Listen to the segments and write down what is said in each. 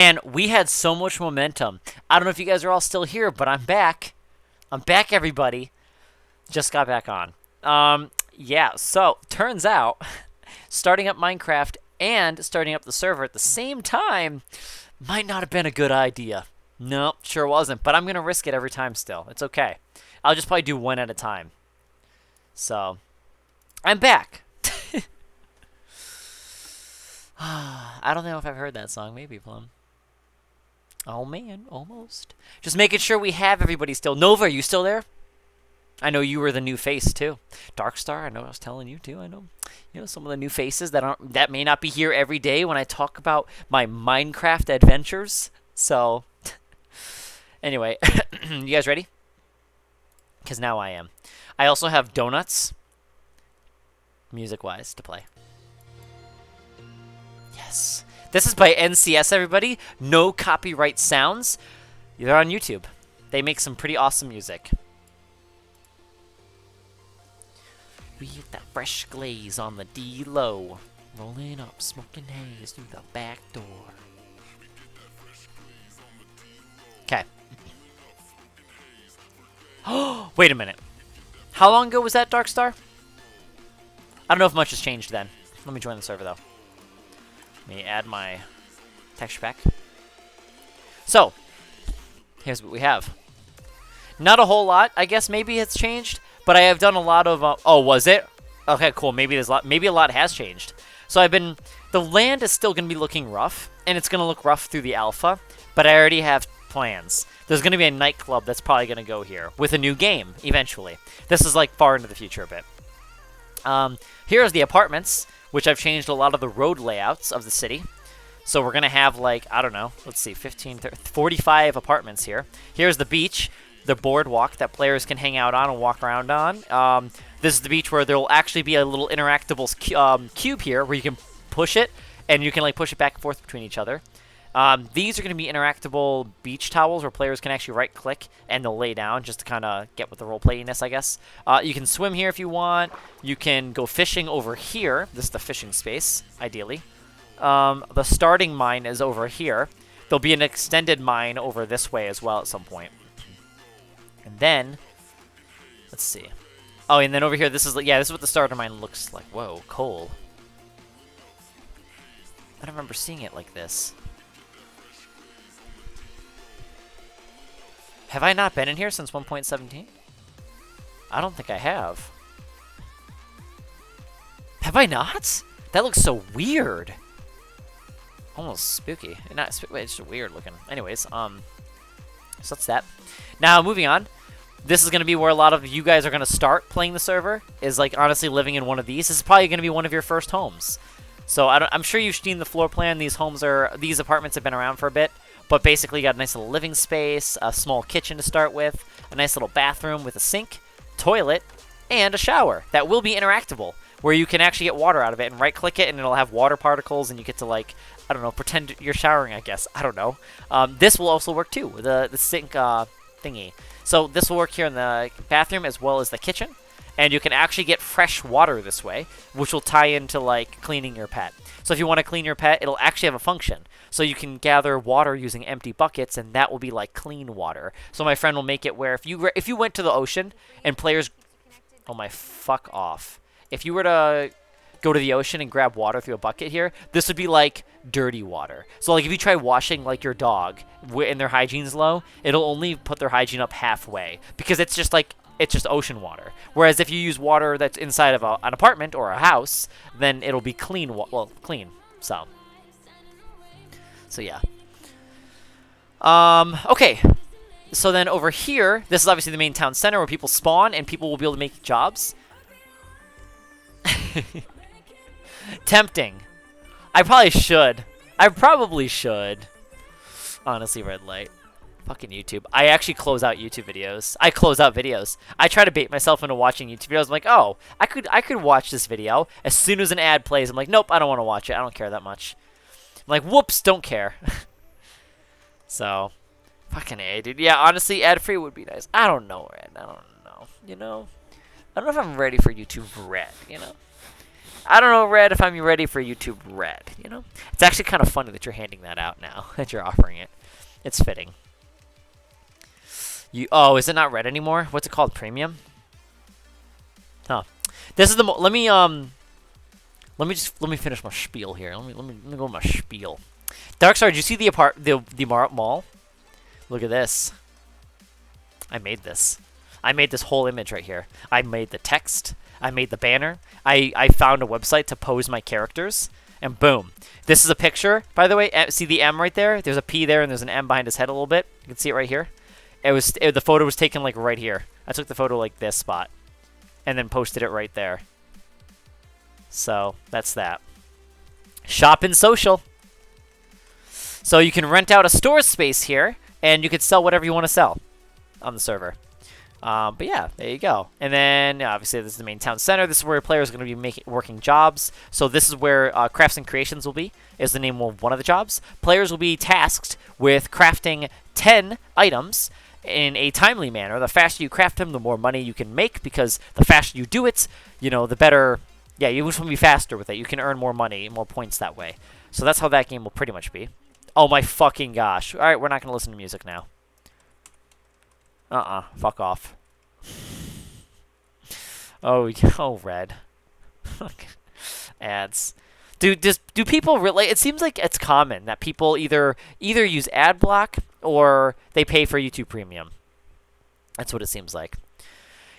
And we had so much momentum. I don't know if you guys are all still here, but I'm back. I'm back, everybody. Just got back on. Yeah, so turns out starting up Minecraft and starting up the server at the same time might not have been a good idea. No, sure wasn't, but I'm going to risk it every time still. It's okay. I'll just probably do one at a time. So, I'm back. I don't know if I've heard that song. Maybe, Plum. Oh, man, almost. Just making sure we have everybody still. Nova, are you still there? I know you were the new face, too. Darkstar, I know I was telling you, too. I know, some of the new faces that may not be here every day when I talk about my Minecraft adventures. So, anyway, you guys ready? Because now I am. I also have donuts, music-wise, to play. Yes. This is by NCS, everybody. No copyright sounds. They're on YouTube. They make some pretty awesome music. We get that fresh glaze on the D-low. Rolling up, smoking haze through the back door. Okay. Oh, wait a minute. How long ago was that, Darkstar? I don't know if much has changed then. Let me join the server, though. Let me add my texture pack. So, here's what we have. Not a whole lot. I guess maybe it's changed, but I have done a lot of... oh, was it? Okay, cool. Maybe a lot has changed. So the land is still going to be looking rough, and it's going to look rough through the alpha, but I already have plans. There's going to be a nightclub that's probably going to go here with a new game eventually. This is like far into the future a bit. Here's the apartments, which I've changed a lot of the road layouts of the city. So we're going to have like, I don't know, let's see, 15, 30, 45 apartments here. Here's the beach, the boardwalk that players can hang out on and walk around on. This is the beach where there will actually be a little interactable cube here where you can push it, and you can like push it back and forth between each other. These are going to be interactable beach towels where players can actually right-click and they'll lay down just to kind of get with the role-playiness, I guess. You can swim here if you want. You can go fishing over here. This is the fishing space, ideally. The starting mine is over here. There'll be an extended mine over this way as well at some point. And then, let's see. Oh, and then over here, this is what the starter mine looks like. Whoa, coal. I don't remember seeing it like this. Have I not been in here since 1.17? I don't think I have. Have I not? That looks so weird. Almost spooky. Not spooky, it's just weird looking. Anyways, so that's that. Now, moving on. This is going to be where a lot of you guys are going to start playing the server, is like honestly living in one of these. This is probably going to be one of your first homes. So I'm sure you've seen the floor plan. These apartments have been around for a bit. But basically, you got a nice little living space, a small kitchen to start with, a nice little bathroom with a sink, toilet, and a shower that will be interactable, where you can actually get water out of it and right-click it, and it'll have water particles, and you get to, like, I don't know, pretend you're showering, I guess. I don't know. This will also work, too, the sink thingy. So this will work here in the bathroom as well as the kitchen, and you can actually get fresh water this way, which will tie into, like, cleaning your pet. So if you want to clean your pet, it'll actually have a function. So you can gather water using empty buckets, and that will be like clean water. So my friend will make it where if you went to the ocean and players, oh my fuck off. If you were to go to the ocean and grab water through a bucket here, this would be like dirty water. So like if you try washing like your dog and their hygiene's low, it'll only put their hygiene up halfway because it's just ocean water. Whereas if you use water that's inside of an apartment or a house, then it'll be clean. Clean. So yeah. Okay. So then over here, this is obviously the main town center where people spawn and people will be able to make jobs. Tempting. I probably should. Honestly, red light. Fucking YouTube. I actually close out YouTube videos. I close out videos. I try to bait myself into watching YouTube videos. I'm like, oh, I could watch this video. As soon as an ad plays, I'm like, nope, I don't want to watch it. I don't care that much. I'm like, whoops, don't care. So, fucking A, dude. Yeah, honestly, ad-free would be nice. I don't know, Red. I don't know. I don't know if I'm ready for YouTube Red, I don't know, Red, if I'm ready for YouTube Red. You know, it's actually kind of funny that you're handing that out now. That you're offering it. It's fitting. Oh, is it not Red anymore? What's it called? Premium? Huh. This is the let me finish my spiel here. Let me go with my spiel. Darkstar, did you see the mall? Look at this. I made this. I made this whole image right here. I made the text. I made the banner. I found a website to pose my characters, and boom. This is a picture, by the way. See the M right there? There's a P there, and there's an M behind his head a little bit. You can see it right here. The photo was taken like right here. I took the photo like this spot, and then posted it right there. So that's that. Shop and social. So you can rent out a store space here, and you can sell whatever you want to sell on the server. But yeah, there you go. And then obviously this is the main town center. This is where players are going to be working jobs. So this is where crafts and creations will be, is the name of one of the jobs. Players will be tasked with crafting 10 items in a timely manner. The faster you craft them, the more money you can make, because the faster you do it, you know, the better. Yeah, you just want to be faster with it. You can earn more money, more points that way. So that's how that game will pretty much be. Oh my fucking gosh. All right, we're not going to listen to music now. Fuck off. Oh, Red. Ads. Do people really? It seems like it's common that people either use ad block or they pay for YouTube Premium. That's what it seems like.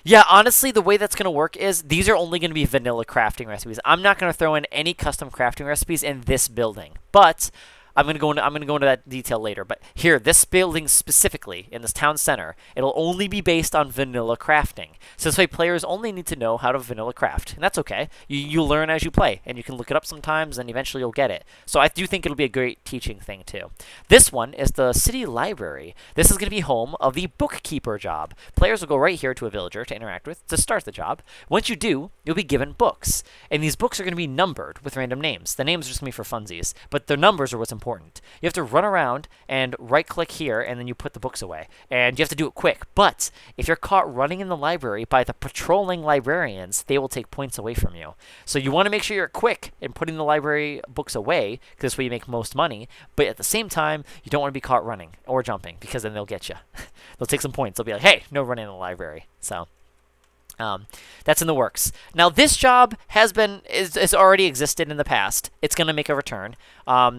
Yeah, honestly, the way that's going to work is these are only going to be vanilla crafting recipes. I'm not going to throw in any custom crafting recipes in this building, but I'm going to go into that detail later. But here, this building specifically, in this town center, it'll only be based on vanilla crafting. So this way, players only need to know how to vanilla craft. And that's okay. You learn as you play, and you can look it up sometimes, and eventually you'll get it. So I do think it'll be a great teaching thing, too. This one is the city library. This is going to be home of the bookkeeper job. Players will go right here to a villager to interact with to start the job. Once you do, you'll be given books. And these books are going to be numbered with random names. The names are just going to be for funsies, but the numbers are what's important. You have to run around and right-click here, and then you put the books away. And you have to do it quick. But if you're caught running in the library by the patrolling librarians, they will take points away from you. So you want to make sure you're quick in putting the library books away, because this way you make most money. But at the same time, you don't want to be caught running or jumping, because then they'll get you. They'll take some points. They'll be like, hey, no running in the library. So that's in the works. Now, this job has already existed in the past. It's going to make a return.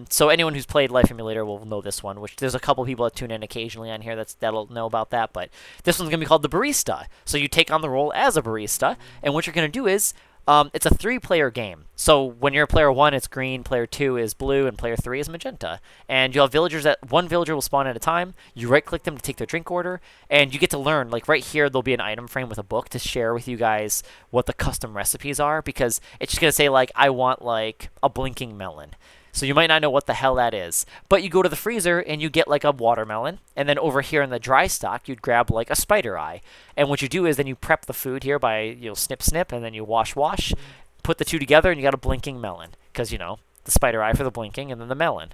So anyone who's played Life Emulator will know this one, which there's a couple people that tune in occasionally on here that'll know about that. But this one's going to be called the Barista. So you take on the role as a barista, and what you're going to do is it's a 3-player game. So when you're player 1, it's green, player 2 is blue, and player 3 is magenta. And you'll have villagers one villager will spawn at a time. You right-click them to take their drink order, and you get to learn, like right here, there'll be an item frame with a book to share with you guys what the custom recipes are, because it's just going to say, like, I want, like, a blinking melon. So you might not know what the hell that is. But you go to the freezer and you get like a watermelon. And then over here in the dry stock, you'd grab like a spider eye. And what you do is then you prep the food here by, snip, snip, and then you wash, put the two together, and you got a blinking melon. Because, the spider eye for the blinking and then the melon.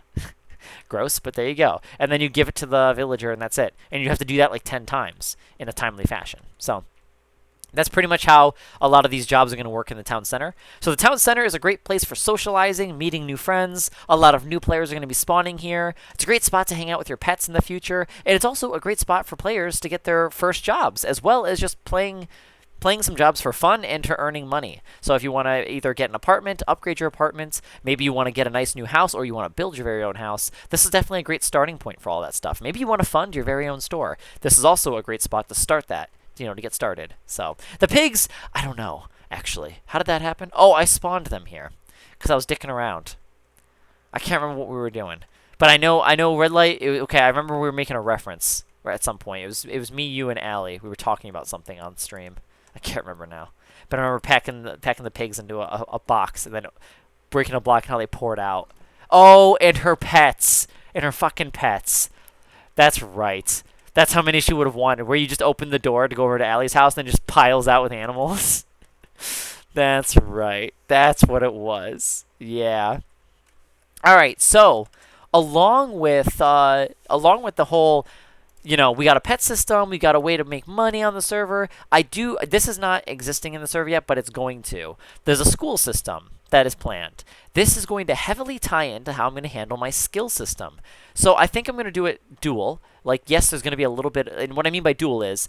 Gross, but there you go. And then you give it to the villager, and that's it. And you have to do that like 10 times in a timely fashion. So that's pretty much how a lot of these jobs are going to work in the town center. So the town center is a great place for socializing, meeting new friends. A lot of new players are going to be spawning here. It's a great spot to hang out with your pets in the future. And it's also a great spot for players to get their first jobs, as well as just playing some jobs for fun and to earning money. So if you want to either get an apartment, upgrade your apartment, maybe you want to get a nice new house, or you want to build your very own house, this is definitely a great starting point for all that stuff. Maybe you want to fund your very own store. This is also a great spot to start that. To get started. So the pigs, I don't know, actually. How did that happen? Oh, I spawned them here because I was dicking around. I can't remember what we were doing, but I know red light. Okay, I remember we were making a reference right at some point. It was me, you, and Allie. We were talking about something on stream. I can't remember now, but I remember packing the pigs into a box and then breaking a block and how they poured out. Oh, and her pets, and her fucking pets. That's right. That's how many she would have wanted, where you just open the door to go over to Allie's house and then just piles out with animals. That's right. That's what it was. Yeah. All right. So, along with the whole, we got a pet system, we got a way to make money on the server. This is not existing in the server yet, but it's going to. There's a school system. that is planned. This is going to heavily tie into how I'm going to handle my skill system. So I think I'm going to do it dual. Like, yes, there's going to be a little bit, and what I mean by dual is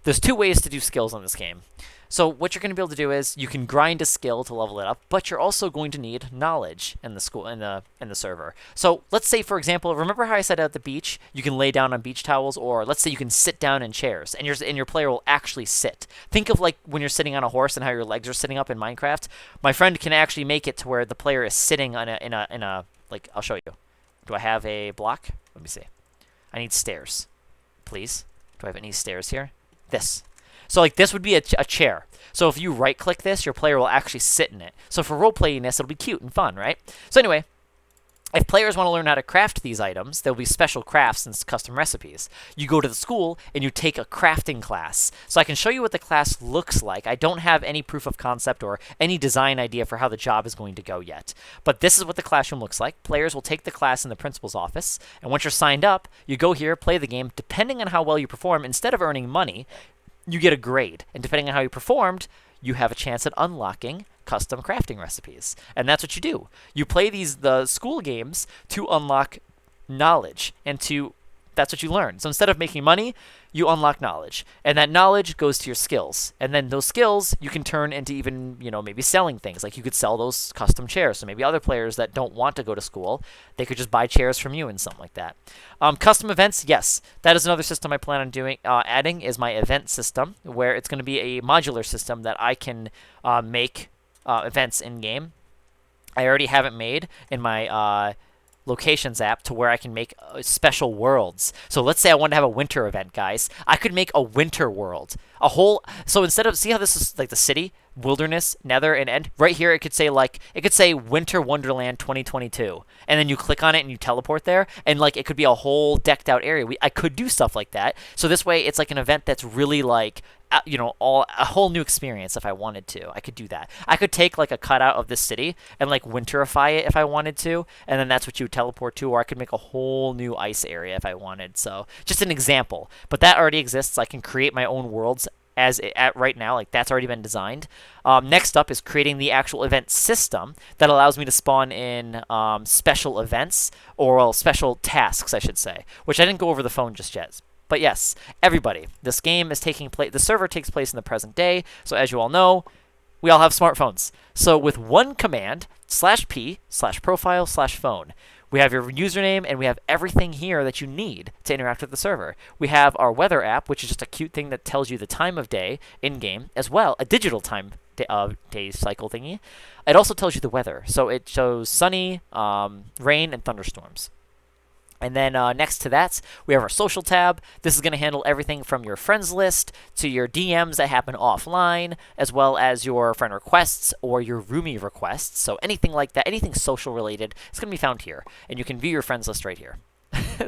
there's two ways to do skills on this game. So what you're going to be able to do is you can grind a skill to level it up, but you're also going to need knowledge in the server. So let's say, for example, remember how I said at the beach you can lay down on beach towels, or let's say you can sit down in chairs, and your player will actually sit. Think of like when you're sitting on a horse and how your legs are sitting up in Minecraft. My friend can actually make it to where the player is sitting on in a like, I'll show you. Do I have a block? Let me see. I need stairs, please. Do I have any stairs here? This. So like this would be a chair. So if you right click this, your player will actually sit in it. So for role playing this, it'll be cute and fun, right? So anyway, if players want to learn how to craft these items, there'll be special crafts and custom recipes. You go to the school and you take a crafting class. So I can show you what the class looks like. I don't have any proof of concept or any design idea for how the job is going to go yet. But this is what the classroom looks like. Players will take the class in the principal's office. And once you're signed up, you go here, play the game. Depending on how well you perform, instead of earning money, you get a grade. And depending on how you performed, you have a chance at unlocking custom crafting recipes. And that's what you do. You play the school games to unlock knowledge, and that's what you learn. So instead of making money, you unlock knowledge. And that knowledge goes to your skills. And then those skills you can turn into even, maybe selling things. Like you could sell those custom chairs. So maybe other players that don't want to go to school, they could just buy chairs from you and something like that. Custom events, yes. That is another system I plan on adding is my event system, where it's going to be a modular system that I can make events in-game. I already have it made in my locations app to where I can make special worlds. So let's say I want to have a winter event, guys. I could make a winter world. So instead of, see how this is like the city, wilderness, nether, and end? Right here it could say Winter Wonderland 2022. And then you click on it and you teleport there, and like it could be a whole decked out area. I could do stuff like that. So this way it's like an event that's really like a whole new experience. If I wanted to, I could do that. I could take like a cutout of this city and like winterify it if I wanted to, and then that's what you would teleport to. Or I could make a whole new ice area if I wanted. So just an example, but that already exists. I can create my own worlds right now. Like that's already been designed. Next up is creating the actual event system that allows me to spawn in special events, or special tasks, I should say, which I didn't go over the phone just yet. But yes, everybody, this game is taking place, the server takes place in the present day. So as you all know, we all have smartphones. So with one command, /p/profile/phone, we have your username, and we have everything here that you need to interact with the server. We have our weather app, which is just a cute thing that tells you the time of day in-game, as well, a digital time day cycle thingy. It also tells you the weather. So it shows sunny, rain, and thunderstorms. And then next to that, we have our social tab. This is going to handle everything from your friends list to your DMs that happen offline, as well as your friend requests or your roomie requests. So anything like that, anything social related, it's going to be found here. And you can view your friends list right here.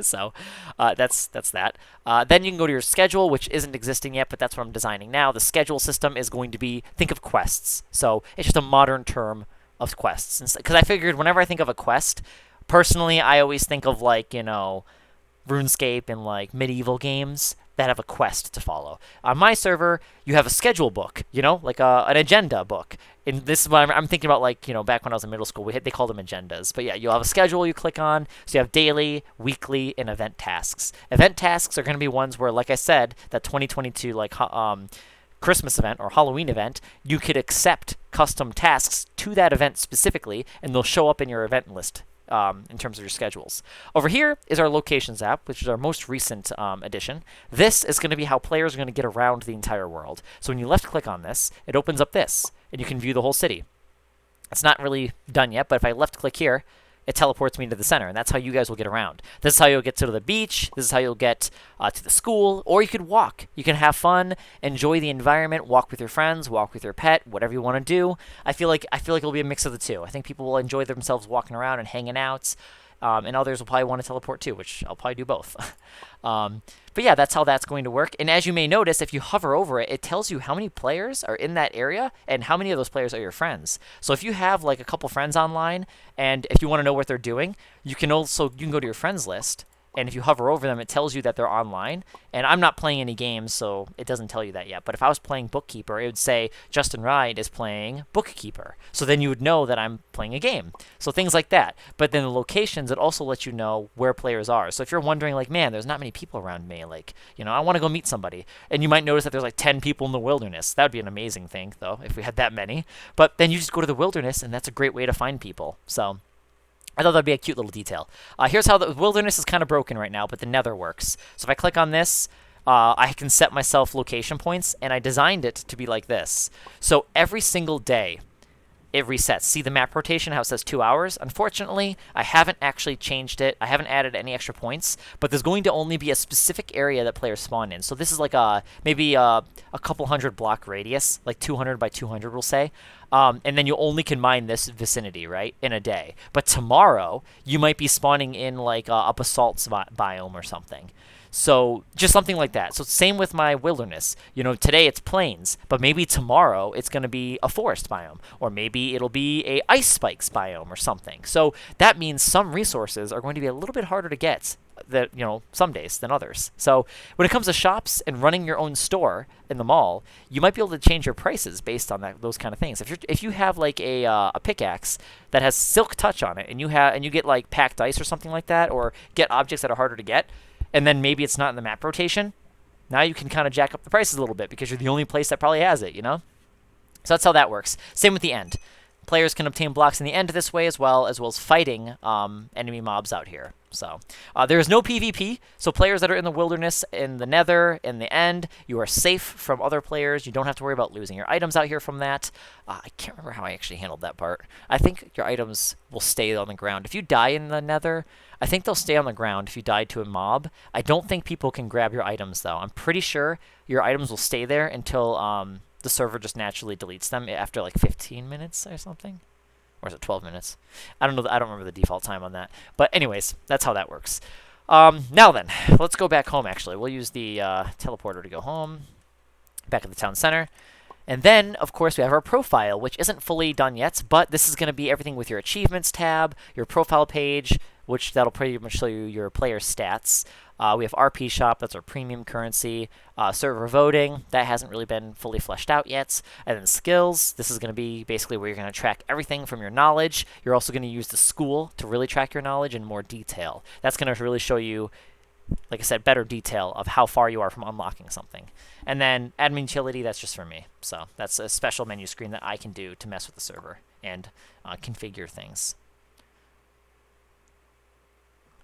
So that's that. Then you can go to your schedule, which isn't existing yet, but that's what I'm designing now. The schedule system is going to be, think of quests. So it's just a modern term of quests. Because I figured whenever I think of a quest, personally, I always think of like, RuneScape and like medieval games that have a quest to follow. On my server, you have a schedule book, like an agenda book. And this is what I'm thinking about, like, back when I was in middle school, they called them agendas. But yeah, you'll have a schedule you click on. So you have daily, weekly, and event tasks. Event tasks are going to be ones where, like I said, that 2022 like Christmas event or Halloween event, you could accept custom tasks to that event specifically, and they'll show up in your event list. In terms of your schedules. Over here is our locations app, which is our most recent addition. This is going to be how players are going to get around the entire world. So when you left click on this, it opens up this, and you can view the whole city. It's not really done yet, but if I left click here, it teleports me to the center, and that's how you guys will get around. This is how you'll get to the beach. This is how you'll get to the school, or you could walk. You can have fun, enjoy the environment, walk with your friends, walk with your pet, whatever you want to do. I feel like it'll be a mix of the two. I think people will enjoy themselves walking around and hanging out, and others will probably want to teleport too, which I'll probably do both. But yeah, that's how that's going to work. And as you may notice, if you hover over it, it tells you how many players are in that area and how many of those players are your friends. So if you have like a couple friends online, and if you want to know what they're doing, you can go to your friends list, and if you hover over them, it tells you that they're online. And I'm not playing any games, so it doesn't tell you that yet. But if I was playing Bookkeeper, it would say Justin Wright is playing Bookkeeper. So then you would know that I'm playing a game. So things like that. But then the locations, it also lets you know where players are. So if you're wondering, like, man, there's not many people around me, like, you know, I want to go meet somebody. And you might notice that there's like 10 people in the wilderness. That would be an amazing thing, though, if we had that many. But then you just go to the wilderness, and that's a great way to find people. So I thought that'd be a cute little detail. Here's how the wilderness is kind of broken right now, but the nether works. So if I click on this, I can set myself location points, and I designed it to be like this. So every single day, it resets. See the map rotation, how it says 2 hours? Unfortunately, I haven't actually changed it. I haven't added any extra points, but there's going to only be a specific area that players spawn in. So this is like maybe a couple hundred block radius, like 200 by 200, we'll say. And then you only can mine this vicinity, right, in a day. But tomorrow, you might be spawning in like a basalt biome or something. So just something like that. So same with my wilderness. You know, today it's plains, but maybe tomorrow it's going to be a forest biome, or maybe it'll be a ice spikes biome or something. So that means some resources are going to be a little bit harder to get that, you know, some days than others. So when it comes to shops and running your own store in the mall, you might be able to change your prices based on those kind of things. If you have like a pickaxe that has silk touch on it, and you get like packed ice or something like that, or get objects that are harder to get, and then maybe it's not in the map rotation, now you can kind of jack up the prices a little bit because you're the only place that probably has it, you know? So that's how that works. Same with the end. Players can obtain blocks in the end this way as well as fighting enemy mobs out here. So there is no PvP, so players that are in the wilderness, in the nether, in the end, you are safe from other players. You don't have to worry about losing your items out here from that. I can't remember how I actually handled that part. I think your items will stay on the ground. If you die in the nether, I think they'll stay on the ground if you die to a mob. I don't think people can grab your items, though. I'm pretty sure your items will stay there until the server just naturally deletes them after like 15 minutes or something. Or is it 12 minutes? I don't know. I don't remember the default time on that. But anyways, that's how that works. Now then, let's go back home, actually. We'll use the teleporter to go home. Back at the town center. And then, of course, we have our profile, which isn't fully done yet, but this is going to be everything with your achievements tab, your profile page, which that'll pretty much show you your player stats. We have RP Shop, that's our premium currency. Server voting, that hasn't really been fully fleshed out yet. And then skills, this is going to be basically where you're going to track everything from your knowledge. You're also going to use the school to really track your knowledge in more detail. That's going to really show you, like I said, better detail of how far you are from unlocking something. And then admin utility, that's just for me. So that's a special menu screen that I can do to mess with the server and configure things.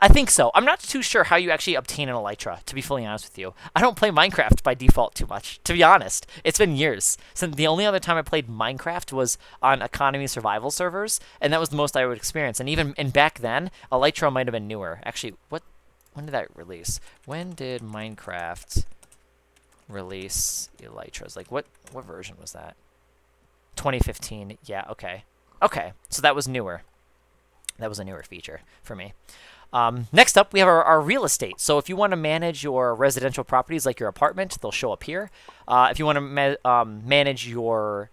I think so. I'm not too sure how you actually obtain an elytra, to be fully honest with you. I don't play Minecraft by default too much, to be honest. It's been years. Since the only other time I played Minecraft was on economy survival servers, and that was the most I would experience. And back then, elytra might have been newer. Actually, when did that release? When did Minecraft release elytras? Like, what version was that? 2015. Yeah, okay. Okay, so that was newer. That was a newer feature for me. Next up, we have our real estate. So if you want to manage your residential properties like your apartment, they'll show up here. If you want to manage your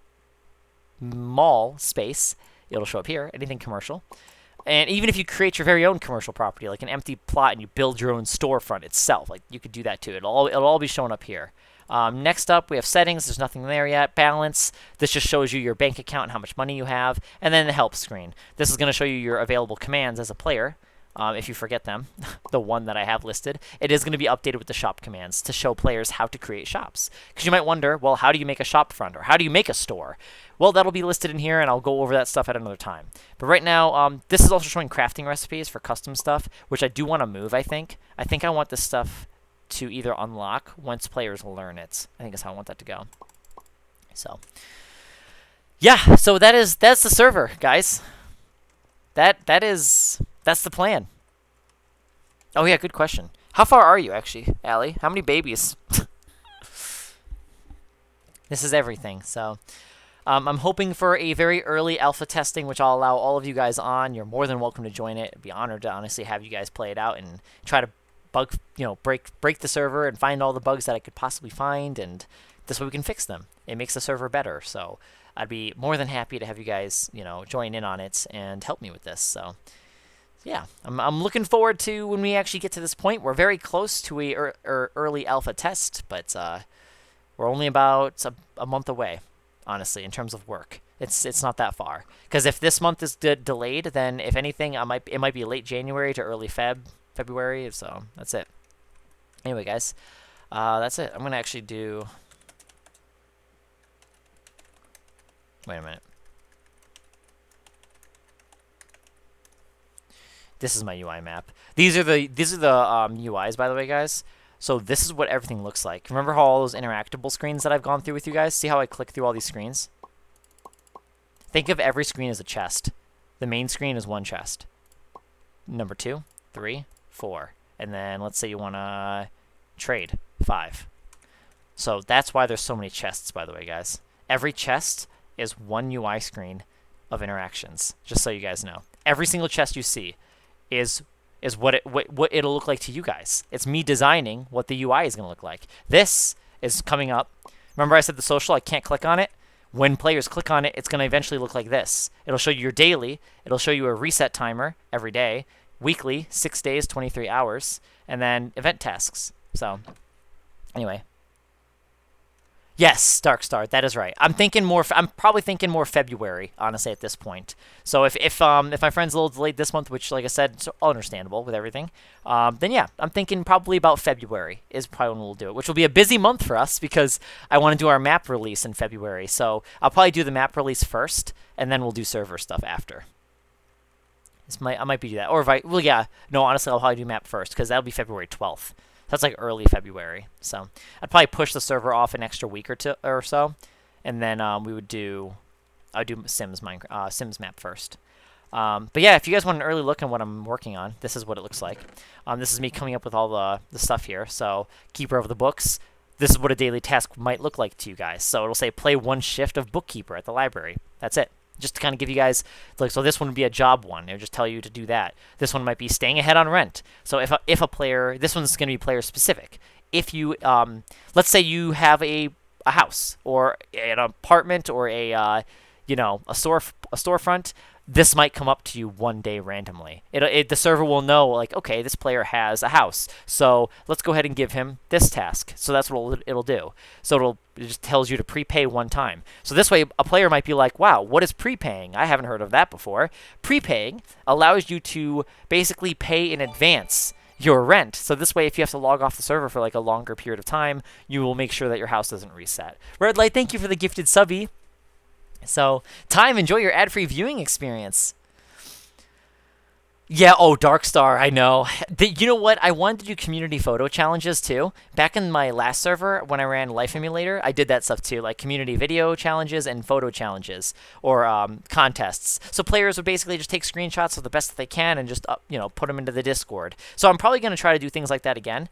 mall space, it'll show up here. Anything commercial. And even if you create your very own commercial property, like an empty plot, and you build your own storefront itself, like you could do that too. It'll all be shown up here. Next up, we have settings. There's nothing there yet. Balance. This just shows you your bank account and how much money you have. And then the help screen. This is going to show you your available commands as a player. If you forget them, the one that I have listed, it is going to be updated with the shop commands to show players how to create shops. Because you might wonder, well, how do you make a shop front, or how do you make a store? Well, that'll be listed in here, and I'll go over that stuff at another time. But right now, this is also showing crafting recipes for custom stuff, which I do want to move, I think. I think I want this stuff to either unlock once players learn it. I think that's how I want that to go. So, yeah, so that's the server, guys. That's the plan. Oh, yeah, good question. How far are you, actually, Allie? How many babies? This is everything. So I'm hoping for a very early alpha testing, which I'll allow all of you guys on. You're more than welcome to join it. I'd be honored to honestly have you guys play it out and try to break the server and find all the bugs that I could possibly find, and this way we can fix them. It makes the server better. So I'd be more than happy to have you guys, join in on it and help me with this. So Yeah, I'm looking forward to when we actually get to this point. We're very close to a early alpha test, but we're only about a month away, honestly, in terms of work. It's not that far. Because if this month is delayed, then if anything, it might be late January to early February. So that's it. Anyway, guys, that's it. I'm gonna actually do. Wait a minute. This is my UI map. These are the UIs, by the way, guys. So this is what everything looks like. Remember how all those interactable screens that I've gone through with you guys? See how I click through all these screens? Think of every screen as a chest. The main screen is one chest. Number 2, 3, 4. And then let's say you want to trade 5. So that's why there's so many chests, by the way, guys. Every chest is one UI screen of interactions, just so you guys know. Every single chest you see is what it'll look like to you guys. It's me designing what the UI is going to look like. This is coming up. Remember I said the social, I can't click on it? When players click on it, it's going to eventually look like this. It'll show you your daily. It'll show you a reset timer every day. Weekly, 6 days, 23 hours. And then event tasks. So, anyway. Yes, Dark Star, that is right. I'm probably thinking more February, honestly, at this point. So if my friend's a little delayed this month, which, like I said, is understandable with everything, then yeah, I'm thinking probably about February is probably when we'll do it, which will be a busy month for us because I want to do our map release in February. So I'll probably do the map release first, and then we'll do server stuff after. I might be do that, or no, honestly, I'll probably do map first because that'll be February 12th. That's like early February, so I'd probably push the server off an extra week or so, and then I'd do Sims map first. But yeah, if you guys want an early look at what I'm working on, this is what it looks like. This is me coming up with all the stuff here. So Keeper of the Books. This is what a daily task might look like to you guys. So it'll say play 1 shift of Bookkeeper at the library. That's it. Just to kind of give you guys, like, so this one would be a job one. It'll just tell you to do that. This one might be staying ahead on rent. So if a player, this one's going to be player specific. If you, let's say you have a house or an apartment or a storefront, this might come up to you one day randomly. The server will know, like, okay, this player has a house, so let's go ahead and give him this task. So that's what it'll do. So it just tells you to prepay 1 time. So this way, a player might be like, wow, what is prepaying? I haven't heard of that before. Prepaying allows you to basically pay in advance your rent. So this way, if you have to log off the server for like a longer period of time, you will make sure that your house doesn't reset. Red Light, thank you for the gifted subby. So, Time, enjoy your ad-free viewing experience. Yeah, oh, Dark Star, I know. You know what? I wanted to do community photo challenges, too. Back in my last server, when I ran Life Emulator, I did that stuff, too, like community video challenges and photo challenges, or contests. So players would basically just take screenshots of the best that they can and just, put them into the Discord. So I'm probably going to try to do things like that again,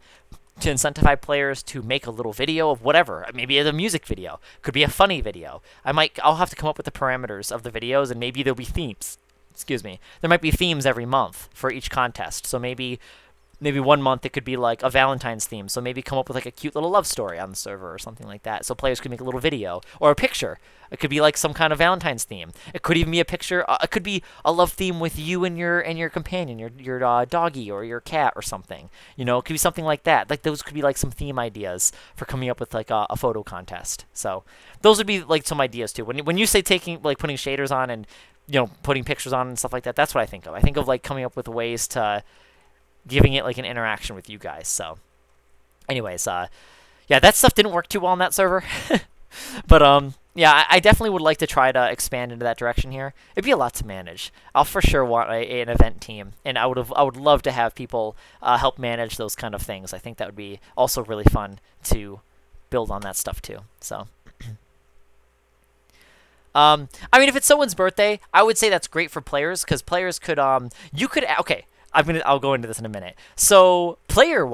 to incentivize players to make a little video of whatever. Maybe it's a music video. Could be a funny video. I'll have to come up with the parameters of the videos, and maybe there'll be themes. Excuse me. There might be themes every month for each contest. So maybe 1 month it could be like a Valentine's theme. So maybe come up with like a cute little love story on the server or something like that. So players could make a little video or a picture. It could be like some kind of Valentine's theme. It could even be a picture. It could be a love theme with you and your companion, your doggy or your cat or something. It could be something like that. Like those could be like some theme ideas for coming up with like a photo contest. So those would be like some ideas too. When you say putting shaders on and putting pictures on and stuff like that, that's what I think of. I think of like coming up with ways to giving it like an interaction with you guys. So anyways, yeah, that stuff didn't work too well on that server. But yeah, I definitely would like to try to expand into that direction here. It'd be a lot to manage. I'll for sure want an event team, and I would love to have people help manage those kind of things. I think that would be also really fun to build on that stuff too. So I mean, if it's someone's birthday, I would say that's great for players, because players could okay, I'll go into this in a minute. So players,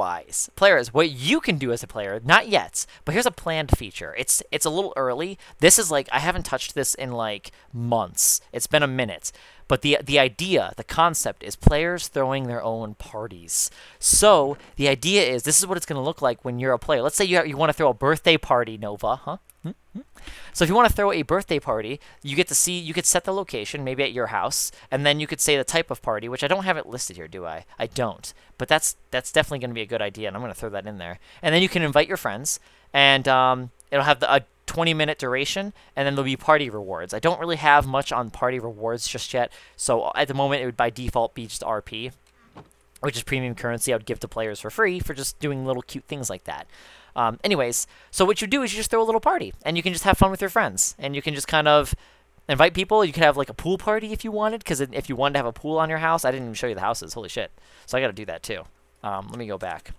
what you can do as a player, not yet, but here's a planned feature. It's a little early. This is like, I haven't touched this in like months. It's been a minute. But the idea, the concept is players throwing their own parties. So the idea is, this is what it's going to look like when you're a player. Let's say you want to throw a birthday party, Nova, huh? So if you want to throw a birthday party, you could set the location, maybe at your house, and then you could say the type of party, which I don't have it listed here, do I? I don't. But that's definitely going to be a good idea, and I'm going to throw that in there. And then you can invite your friends, and it'll have a 20-minute duration, and then there'll be party rewards. I don't really have much on party rewards just yet, so at the moment it would by default be just RP, which is premium currency I would give to players for free for just doing little cute things like that. Anyways, so what you do is you just throw a little party, and you can just have fun with your friends, and you can just kind of invite people. You could have like a pool party if you wanted, because if you wanted to have a pool on your house, I didn't even show you the houses. Holy shit! So I got to do that too. Let me go back,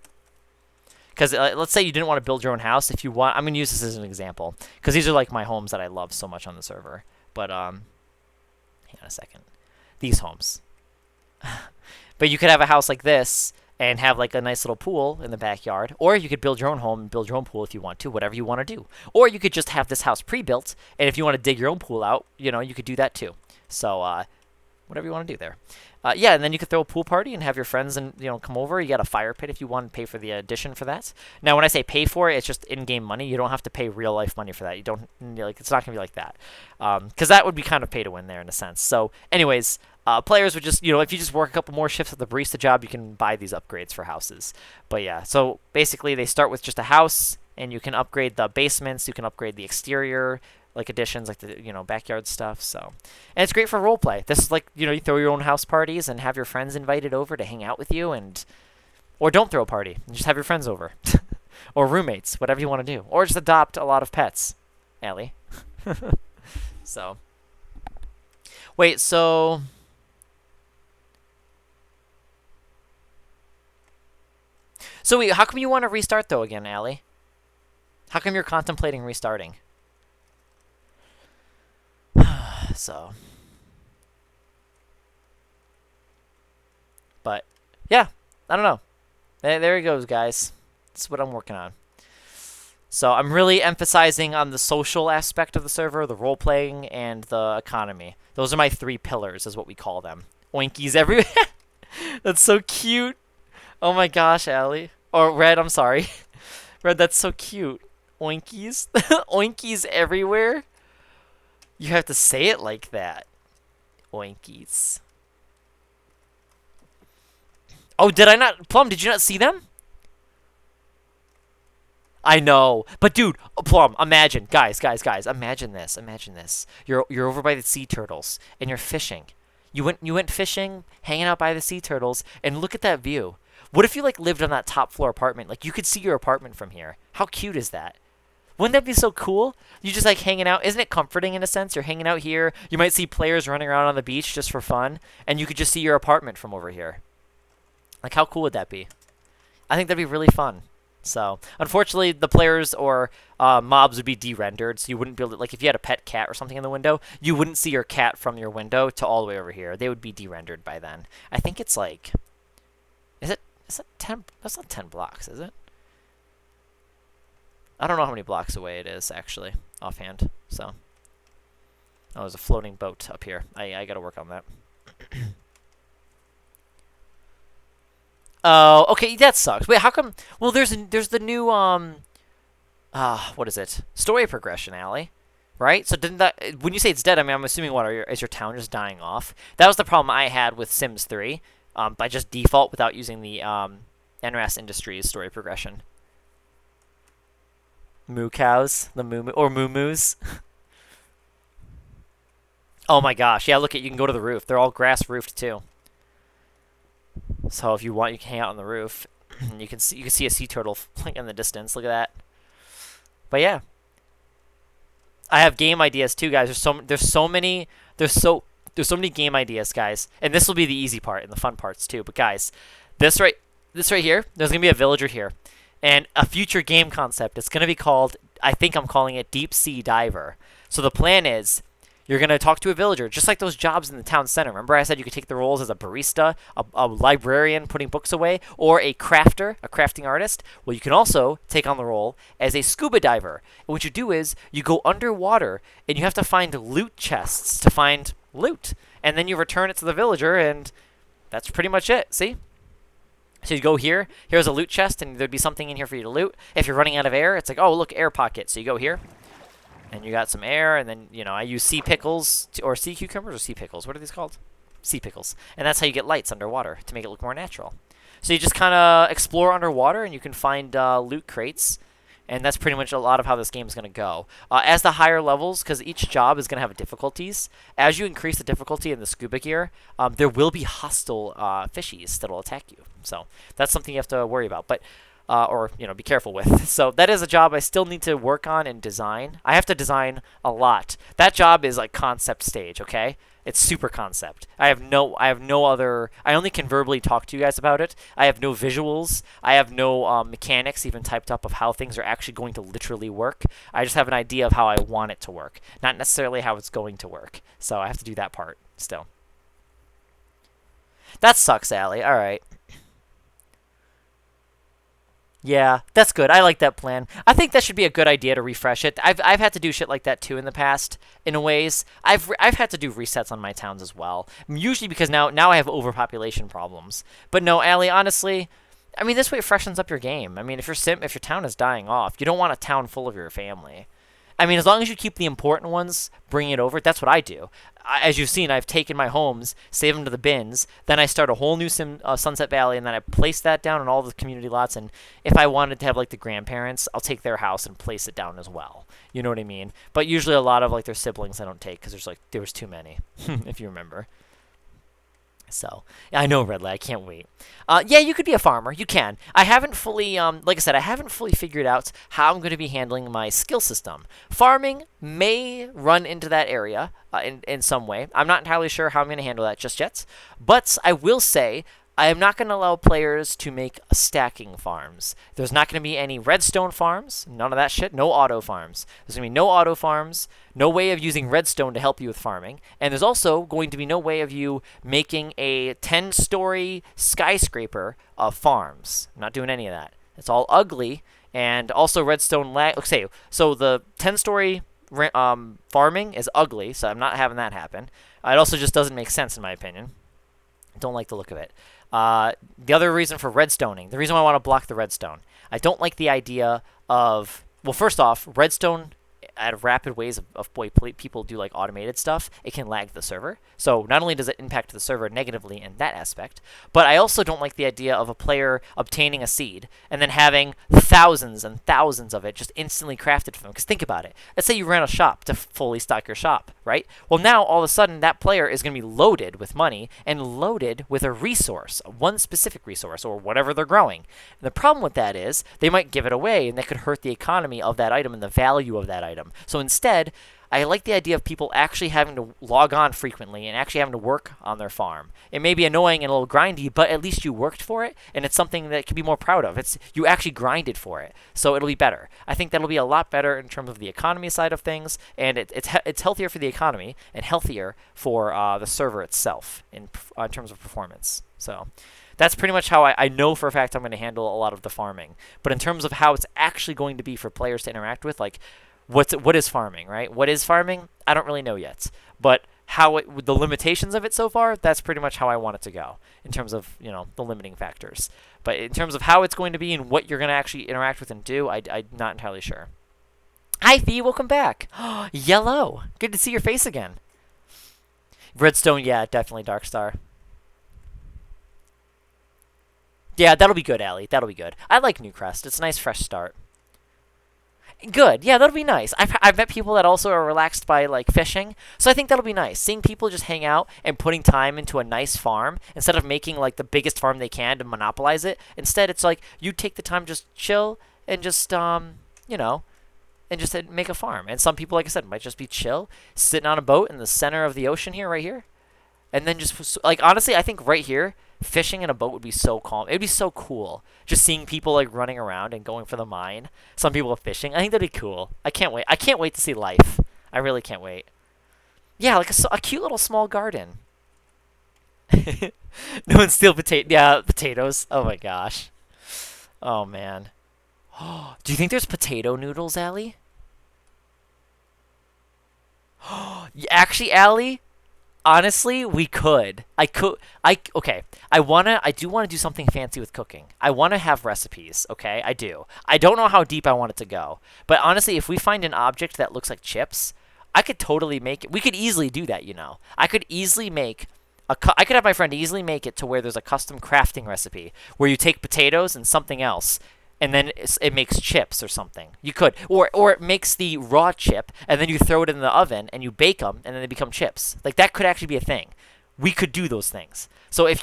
because let's say you didn't want to build your own house. If you want, I'm gonna use this as an example, because these are like my homes that I love so much on the server. But hang on a second, these homes. But you could have a house like this and have like a nice little pool in the backyard, or you could build your own home and build your own pool if you want to, whatever you want to do. Or you could just have this house pre-built, and if you want to dig your own pool out, you know, you could do that too. So whatever you want to do there. Yeah, and then you could throw a pool party and have your friends and come over. You got a fire pit if you want to pay for the addition for that. Now, when I say pay for it, it's just in-game money. You don't have to pay real life money for that. You don't like it's not gonna be like that, because that would be kind of pay to win there in a sense. So, anyways. Players would just, if you just work a couple more shifts at the barista job, you can buy these upgrades for houses. But yeah, so basically they start with just a house, and you can upgrade the basements, you can upgrade the exterior, like additions, like the, backyard stuff. So, and it's great for roleplay. This is like, you throw your own house parties and have your friends invited over to hang out with you, or don't throw a party and just have your friends over, or roommates, whatever you want to do, or just adopt a lot of pets, Allie. So, wait, so. So wait, how come you want to restart though again, Allie? How come you're contemplating restarting? So. But, yeah, I don't know. There he goes, guys. That's what I'm working on. So I'm really emphasizing on the social aspect of the server, the role-playing, and the economy. Those are my 3 pillars, is what we call them. Oinkies everywhere. That's so cute. Oh my gosh, Allie. Or Red, I'm sorry. Red, that's so cute. Oinkies? Oinkies everywhere? You have to say it like that. Oinkies. Oh, did I not? Plum, did you not see them? I know. But dude, Plum, imagine. Guys, imagine this. Imagine this. You're over by the sea turtles and you're fishing. You went fishing, hanging out by the sea turtles, and look at that view. What if you lived on that top floor apartment? You could see your apartment from here. How cute is that? Wouldn't that be so cool? You just hanging out. Isn't it comforting in a sense? You're hanging out here. You might see players running around on the beach just for fun, and you could just see your apartment from over here. How cool would that be? I think that'd be really fun. So, unfortunately, the players or mobs would be de-rendered, so you wouldn't be able to, if you had a pet cat or something in the window, you wouldn't see your cat from your window to all the way over here. They would be de-rendered by then. I think it's is that 10? That's not 10 blocks, is it? I don't know how many blocks away it is, actually, offhand. So, oh, there's a floating boat up here. I gotta work on that. Oh, okay, that sucks. Wait, how come? Well, there's the new what is it? Story progression, Allie. Right? So didn't that, when you say it's dead, I mean, I'm assuming is your town just dying off? That was the problem I had with Sims 3. By just default without using the NRAS Industries story progression. Moo cows, the moo or moo moos. Oh my gosh! Yeah, look you can go to the roof. They're all grass roofed too. So if you want, you can hang out on the roof. You can see a sea turtle in the distance. Look at that. But yeah, I have game ideas too, guys. There's so many game ideas, guys. And this will be the easy part and the fun parts too. But guys, this right here, there's gonna be a villager here, and a future game concept. It's gonna be called, I think I'm calling it Deep Sea Diver. So the plan is, you're gonna talk to a villager, just like those jobs in the town center. Remember I said you could take the roles as a barista, a librarian putting books away, or a crafter, a crafting artist. Well, you can also take on the role as a scuba diver. And what you do is, you go underwater, and you have to find loot chests to find loot, and then you return it to the villager, and that's pretty much it. See? So you go here, here's a loot chest, and there'd be something in here for you to loot. If you're running out of air, it's like, oh, look, air pocket. So you go here, And you got some air, and then, you know, I use sea pickles, or sea cucumbers, or sea pickles. What are these called? Sea pickles. And that's how you get lights underwater, to make it look more natural. So you just kind of explore underwater, and you can find loot crates. And that's pretty much a lot of how this game is going to go. As the higher levels, because each job is going to have difficulties, as you increase the difficulty in the scuba gear, there will be hostile fishies that will attack you. So that's something you have to worry about. But or, you know, be careful with. So that is a job I still need to work on and design. I have to design a lot. That job is like concept stage, okay? It's super concept. I have no other, I only can verbally talk to you guys about it. I have no visuals. I have no mechanics even typed up of how things are actually going to literally work. I just have an idea of how I want it to work, not necessarily how it's going to work. So I have to do that part still. That sucks, Allie. All right. Yeah, that's good. I like that plan. I think that should be a good idea to refresh it. I've had to do shit like that too in the past. In ways, I've had to do resets on my towns as well. Usually because now I have overpopulation problems. But no, Allie, honestly, I mean this way it freshens up your game. I mean if your town is dying off, you don't want a town full of your family. I mean, as long as you keep the important ones, bring it over. That's what I do. As you've seen, I've taken my homes, save them to the bins, then I start a whole new Sunset Valley, and then I place that down in all the community lots. And if I wanted to have like the grandparents, I'll take their house and place it down as well. You know what I mean? But usually a lot of like their siblings I don't take because there was too many, if you remember. So, I know, Redley. I can't wait. Yeah, you could be a farmer. You can. I haven't fully, like I said, I haven't fully figured out how I'm going to be handling my skill system. Farming may run into that area in some way. I'm not entirely sure how I'm going to handle that just yet. But I will say I am not going to allow players to make stacking farms. There's not going to be any redstone farms. None of that shit. No auto farms. There's going to be no auto farms. No way of using redstone to help you with farming. And there's also going to be no way of you making a 10-story skyscraper of farms. I'm not doing any of that. It's all ugly. And also redstone lag. Okay, so the 10-story farming is ugly, so I'm not having that happen. It also just doesn't make sense in my opinion. I don't like the look of it. The other reason for redstoning, the reason why I want to block the redstone, I don't like the idea of, well, first off, redstone at rapid ways of way people do like automated stuff, it can lag the server. So not only does it impact the server negatively in that aspect, but I also don't like the idea of a player obtaining a seed and then having thousands and thousands of it just instantly crafted for them. Because think about it. Let's say you ran a shop to fully stock your shop, right? Well, now all of a sudden that player is going to be loaded with money and loaded with a resource, one specific resource or whatever they're growing. And the problem with that is they might give it away and that could hurt the economy of that item and the value of that item. So instead, I like the idea of people actually having to log on frequently and actually having to work on their farm. It may be annoying and a little grindy, but at least you worked for it, and it's something that you can be more proud of. You actually grinded for it, so it'll be better. I think that'll be a lot better in terms of the economy side of things, and it's healthier for the economy and healthier for the server itself in terms of performance. So that's pretty much how I know for a fact I'm going to handle a lot of the farming. But in terms of how it's actually going to be for players to interact with, like, what is farming, right? What is farming? I don't really know yet. But the limitations of it so far, that's pretty much how I want it to go in terms of, you know, the limiting factors. But in terms of how it's going to be and what you're going to actually interact with and do, I'm not entirely sure. Hi, Fee. Welcome back. Yellow. Good to see your face again. Redstone, yeah, definitely Darkstar. Yeah, that'll be good, Allie. That'll be good. I like Newcrest. It's a nice fresh start. Good. Yeah, that'll be nice. I've met people that also are relaxed by, like, fishing, so I think that'll be nice. Seeing people just hang out and putting time into a nice farm instead of making, like, the biggest farm they can to monopolize it. Instead, it's like you take the time to just chill and just, you know, and just make a farm. And some people, like I said, might just be chill, sitting on a boat in the center of the ocean here, right here. And then just, like, honestly, I think right here, fishing in a boat would be so calm. It would be so cool. Just seeing people, like, running around and going for the mine. Some people are fishing. I think that'd be cool. I can't wait. I can't wait to see life. I really can't wait. Yeah, like a cute little small garden. No one steal potatoes. Oh, my gosh. Oh, man. Do you think there's potato noodles, Allie? Actually, Allie, honestly, we could. Okay. I do want to do something fancy with cooking. I want to have recipes, okay? I do. I don't know how deep I want it to go. But honestly, if we find an object that looks like chips, I could totally make it. We could easily do that, you know. I could easily make I could have my friend easily make it to where there's a custom crafting recipe where you take potatoes and something else and then it makes chips or something. You could, or it makes the raw chip, and then you throw it in the oven and you bake them, and then they become chips. Like that could actually be a thing. We could do those things. So if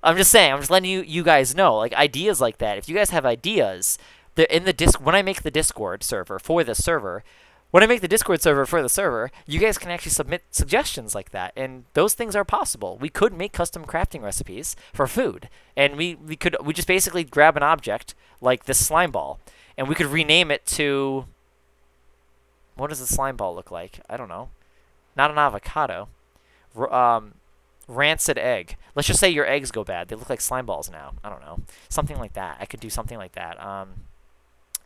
I'm just saying, I'm just letting you guys know, like ideas like that. If you guys have ideas, they're in the when I make the Discord server for this server. When I make the Discord server for the server, you guys can actually submit suggestions like that, and those things are possible. We could make custom crafting recipes for food, and we just basically grab an object like this slime ball, and we could rename it to, what does the slime ball look like? I don't know. Not an avocado. Rancid egg. Let's just say your eggs go bad. They look like slime balls now. I don't know. Something like that. I could do something like that.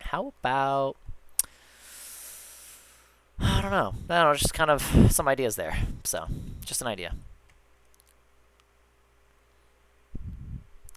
How about... I don't know. Just kind of some ideas there. So, just an idea.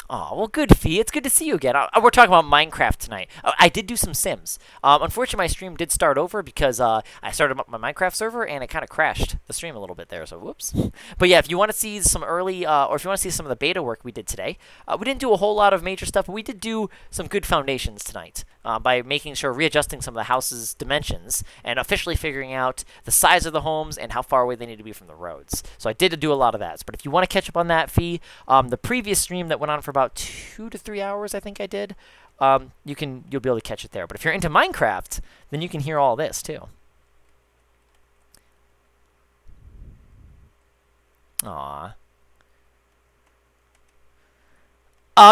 Oh, well, good, Fee. It's good to see you again. We're talking about Minecraft tonight. I did do some Sims. Unfortunately, my stream did start over because I started up my Minecraft server, and it kind of crashed the stream a little bit there, so whoops. But yeah, if you want to see some early, or if you want to see some of the beta work we did today, we didn't do a whole lot of major stuff, but we did do some good foundations tonight by making sure, readjusting some of the house's dimensions, and officially figuring out the size of the homes and how far away they need to be from the roads. So I did do a lot of that. But if you want to catch up on that, Fee, the previous stream that went on for about 2 to 3 hours, I think I did. You'll be able to catch it there. But if you're into Minecraft, then you can hear all this too. Aww.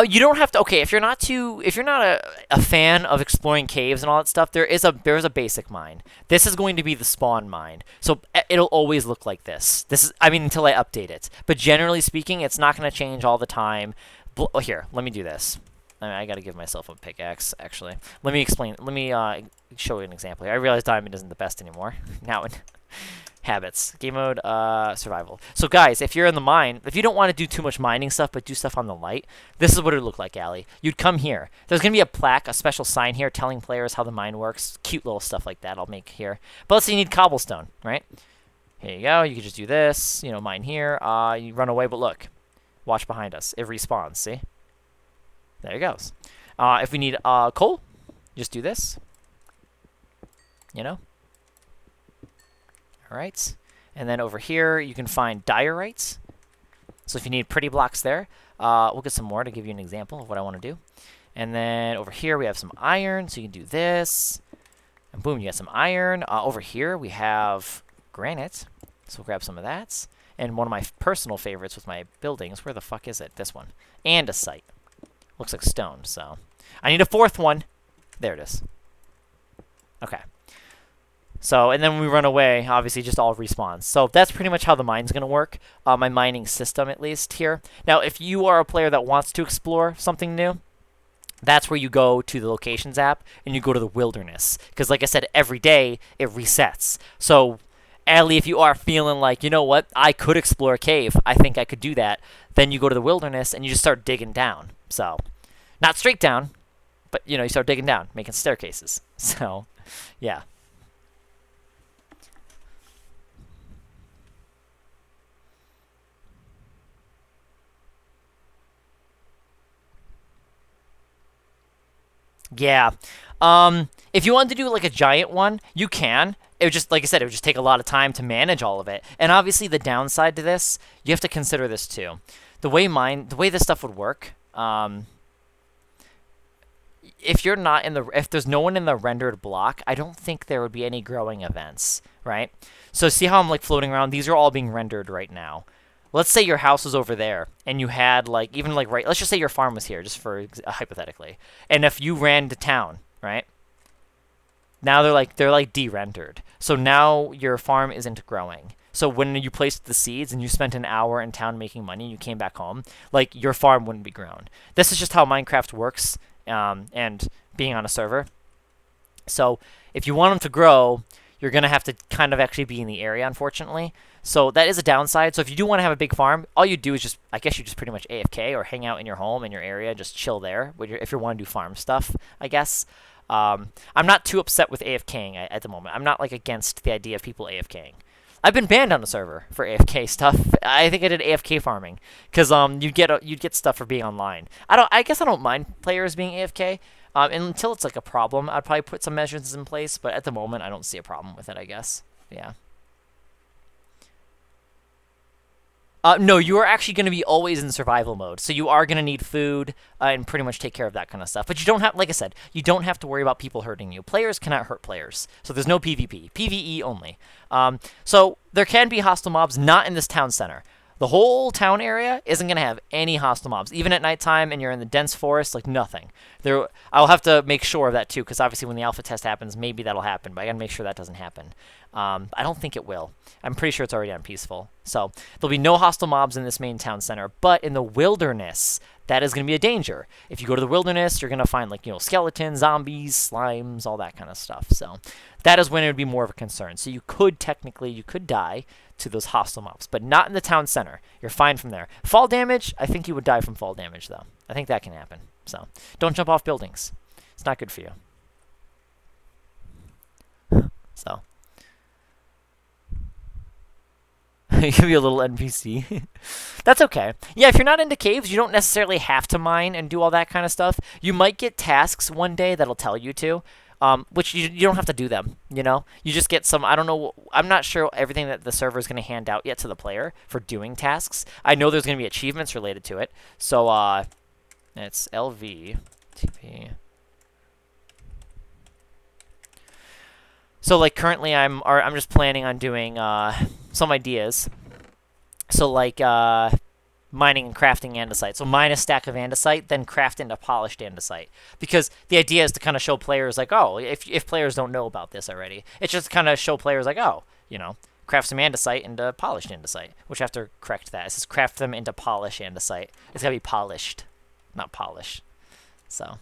You don't have to. Okay, if you're not a fan of exploring caves and all that stuff, there's a basic mine. This is going to be the spawn mine, so it'll always look like this. Until I update it. But generally speaking, it's not going to change all the time. Here, let me do this. I got to give myself a pickaxe, actually. Let me explain. Let me show you an example here. I realize diamond isn't the best anymore. Now in habits. Game mode, survival. So guys, if you're in the mine, if you don't want to do too much mining stuff, but do stuff on the light, this is what it would look like, Allie. You'd come here. There's going to be a plaque, a special sign here telling players how the mine works. Cute little stuff like that I'll make here. But let's say you need cobblestone, right? Here you go. You can just do this. Mine here. You run away, but look. Watch behind us. It respawns, see? There it goes. If we need coal, just do this. Alright. And then over here, you can find diorites. So if you need pretty blocks there, we'll get some more to give you an example of what I want to do. And then over here, we have some iron, so you can do this. And boom, you got some iron. Over here, we have granite. So we'll grab some of that. And one of my personal favorites with my buildings, where the fuck is it? This one. And a site. Looks like stone, so. I need a fourth one. There it is. Okay. So, and then when we run away, obviously just all respawns. So that's pretty much how the mine's going to work. My mining system, at least, here. Now, if you are a player that wants to explore something new, that's where you go to the locations app, and you go to the wilderness. Because like I said, every day, it resets. So... Allie, if you are feeling like, you know what, I could explore a cave, I think I could do that, then you go to the wilderness and you just start digging down. So, not straight down, but, you start digging down, making staircases. So, yeah. Yeah. If you wanted to do like a giant one, you can. It would just, like I said, it would just take a lot of time to manage all of it. And obviously the downside to this, you have to consider this too. The way this stuff would work, if there's no one in the rendered block, I don't think there would be any growing events, right? So see how I'm like floating around? These are all being rendered right now. Let's say your house was over there, and you had like, even like let's just say your farm was here, just for hypothetically. And if you ran to town, right? Now they're like de-rendered. So now your farm isn't growing. So when you placed the seeds and you spent an hour in town making money, and you came back home, like your farm wouldn't be grown. This is just how Minecraft works, and being on a server. So if you want them to grow, you're going to have to kind of actually be in the area, unfortunately. So that is a downside. So if you do want to have a big farm, all you do is just, I guess you just pretty much AFK or hang out in your home, in your area, just chill there if you want to do farm stuff, I guess. I'm not too upset with AFKing at the moment. I'm not like against the idea of people AFKing. I've been banned on the server for AFK stuff. I think I did AFK farming because you'd get stuff for being online. I guess I don't mind players being AFK. Until it's like a problem, I'd probably put some measures in place, but at the moment, I don't see a problem with it, I guess. Yeah. No, you are actually going to be always in survival mode, so you are going to need food and pretty much take care of that kind of stuff. But you don't have, like I said, you don't have to worry about people hurting you. Players cannot hurt players, so there's no PvP. PvE only. So there can be hostile mobs not in this town center. The whole town area isn't going to have any hostile mobs. Even at nighttime and you're in the dense forest, like nothing. I'll have to make sure of that too, because obviously when the alpha test happens, maybe that'll happen, but I got to make sure that doesn't happen. I don't think it will. I'm pretty sure it's already on peaceful. So there'll be no hostile mobs in this main town center, but in the wilderness, that is going to be a danger. If you go to the wilderness, you're going to find, like, skeletons, zombies, slimes, all that kind of stuff. So that is when it would be more of a concern. So you could die to those hostile mobs, but not in the town center. You're fine from there. Fall damage, I think you would die from fall damage, though. I think that can happen. So don't jump off buildings. It's not good for you. So you can be a little NPC. That's okay. Yeah, if you're not into caves, you don't necessarily have to mine and do all that kind of stuff. You might get tasks one day that'll tell you to. Which you don't have to do them, You just get some, I don't know, I'm not sure everything that the server is going to hand out yet to the player for doing tasks. I know there's going to be achievements related to it. So, it's LV, TP. So, like, currently I'm just planning on doing, some ideas. So, like, mining and crafting andesite. So mine a stack of andesite, then craft into polished andesite. Because the idea is to kind of show players, like, oh, if players don't know about this already, it's just kind of show players, like, oh, craft some andesite into polished andesite. Which I have to correct that. It says craft them into polished andesite. It's got to be polished, not polish. So,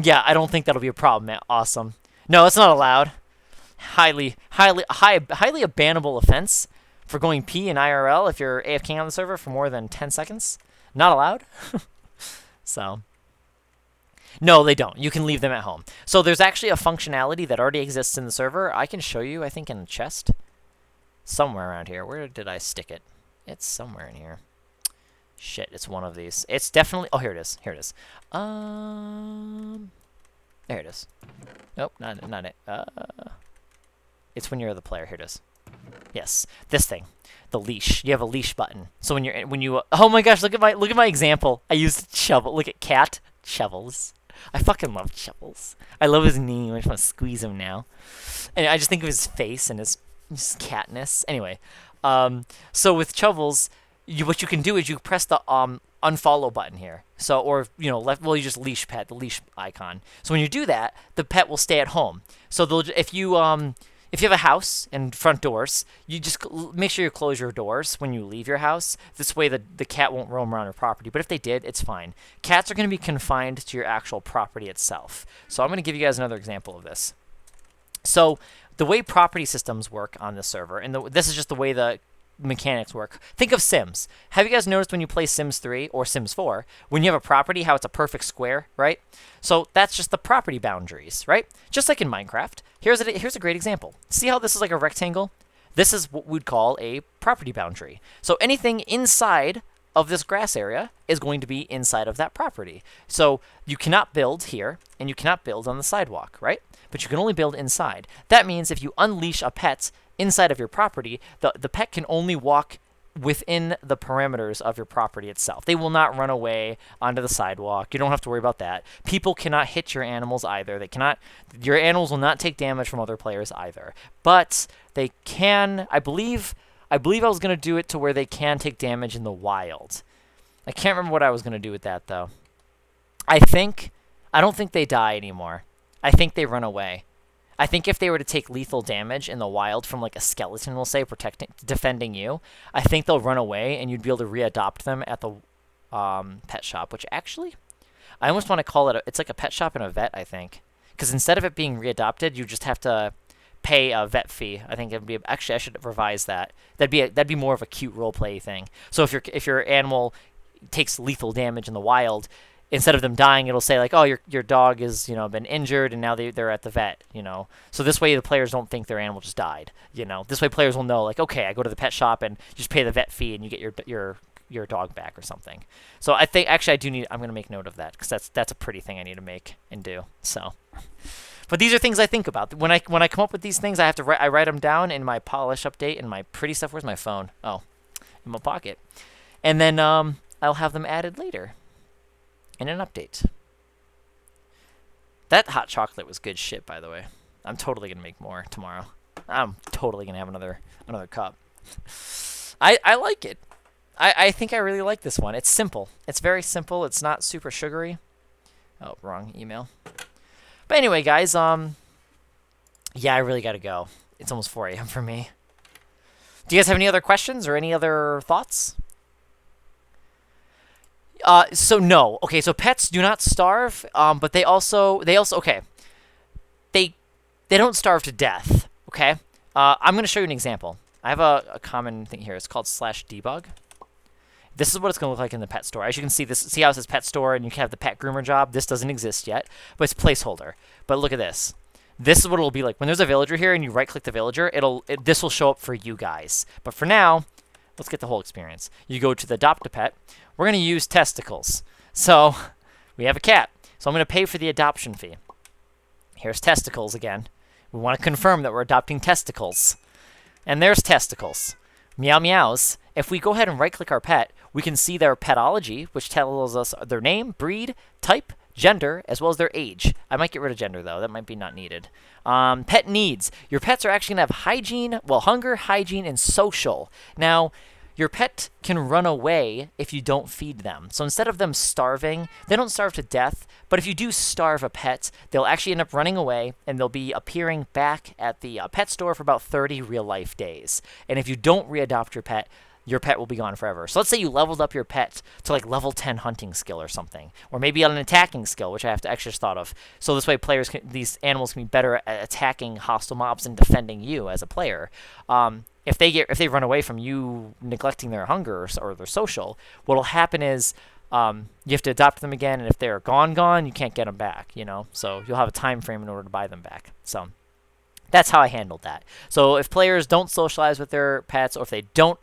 yeah, I don't think that'll be a problem, man. Awesome. No, it's not allowed. Highly a bannable offense. For going P in IRL if you're AFKing on the server for more than 10 seconds. Not allowed. So, no, they don't. You can leave them at home. So there's actually a functionality that already exists in the server. I can show you, I think, in the chest. Somewhere around here. Where did I stick it? It's somewhere in here. Shit, it's one of these. It's definitely... Oh, here it is. Here it is. There it is. Nope, not it. It's when you're the player. Here it is. Yes, this thing, the leash. You have a leash button. So when you oh my gosh, look at my example. I used shovel. Look at cat shovels. I fucking love shovels. I love his knee. I just want to squeeze him now. And I just think of his face and his catness. Anyway, so with shovels, what you can do is you press the unfollow button here. So or left. Well, you just leash pet the leash icon. So when you do that, the pet will stay at home. So if you have a house and front doors, you just make sure you close your doors when you leave your house. This way the cat won't roam around your property. But if they did, it's fine. Cats are going to be confined to your actual property itself. So I'm going to give you guys another example of this. So the way property systems work on this server, and this is just the way the mechanics work. Think of Sims. Have you guys noticed when you play Sims 3 or Sims 4, when you have a property, how it's a perfect square, right? So that's just the property boundaries, right? Just like in Minecraft. Here's a great example. See how this is like a rectangle? This is what we'd call a property boundary. So anything inside of this grass area is going to be inside of that property. So you cannot build here, and you cannot build on the sidewalk, right? But you can only build inside. That means if you unleash a pet inside of your property, the pet can only walk within the parameters of your property itself. They will not run away onto the sidewalk. You don't have to worry about that. People cannot hit your animals either. Your animals will not take damage from other players either. But they can, I believe I was going to do it to where they can take damage in the wild. I can't remember what I was going to do with that, though. I don't think they die anymore. I think they run away. I think if they were to take lethal damage in the wild from like a skeleton, we'll say, defending you, I think they'll run away and you'd be able to readopt them at the pet shop, which actually, I almost want to call it, it's like a pet shop and a vet, I think. because instead of it being readopted, you just have to pay a vet fee. I think it'd be actually I should revise that. That'd be more of a cute roleplay thing. So if your animal takes lethal damage in the wild, instead of them dying, it'll say like, oh, your dog is been injured and now they're at the vet. So this way the players don't think their animal just died. This way players will know like, okay, I go to the pet shop and just pay the vet fee and you get your dog back or something. So I think actually I'm going to make note of that because that's a pretty thing I need to make and do. So, but these are things I think about when I come up with these things. I write them down in my polish update and my pretty stuff. Where's my phone? Oh, in my pocket. And then I'll have them added later in an update. That hot chocolate was good shit, by the way. I'm totally gonna make more tomorrow. I'm totally gonna have another cup. I like it. I think I really like this one. It's simple. It's very simple. It's not super sugary. Oh, wrong email. But anyway, guys, yeah, I really gotta go. It's almost 4 a.m. for me. Do you guys have any other questions or any other thoughts? So no. Okay, so pets do not starve, but they also okay. They don't starve to death. Okay. I'm gonna show you an example. I have a common thing here. It's called /debug. This is what it's going to look like in the pet store. As you can see how it says pet store and you can have the pet groomer job. This doesn't exist yet, but it's placeholder. But look at this. This is what it'll be like. When there's a villager here and you right-click the villager, this will show up for you guys. But for now, let's get the whole experience. You go to the adopt a pet. We're going to use testicles. So we have a cat. So I'm going to pay for the adoption fee. Here's testicles again. We want to confirm that we're adopting testicles. And there's testicles. Meow meows. If we go ahead and right-click our pet, we can see their Petology, which tells us their name, breed, type, gender, as well as their age. I might get rid of gender, though. That might be not needed. Pet needs. Your pets are actually going to have hygiene, hunger, hygiene, and social. Now, your pet can run away if you don't feed them. So instead of them starving, they don't starve to death, but if you do starve a pet, they'll actually end up running away, and they'll be appearing back at the pet store for about 30 real-life days. And if you don't readopt your pet will be gone forever. So let's say you leveled up your pet to like level 10 hunting skill or something, or maybe on an attacking skill, which I have to actually just thought of. So this way these animals can be better at attacking hostile mobs and defending you as a player. If they run away from you neglecting their hunger or their social, what'll happen is you have to adopt them again, and if they're gone, you can't get them back, So you'll have a time frame in order to buy them back. So that's how I handled that. So if players don't socialize with their pets, or if they don't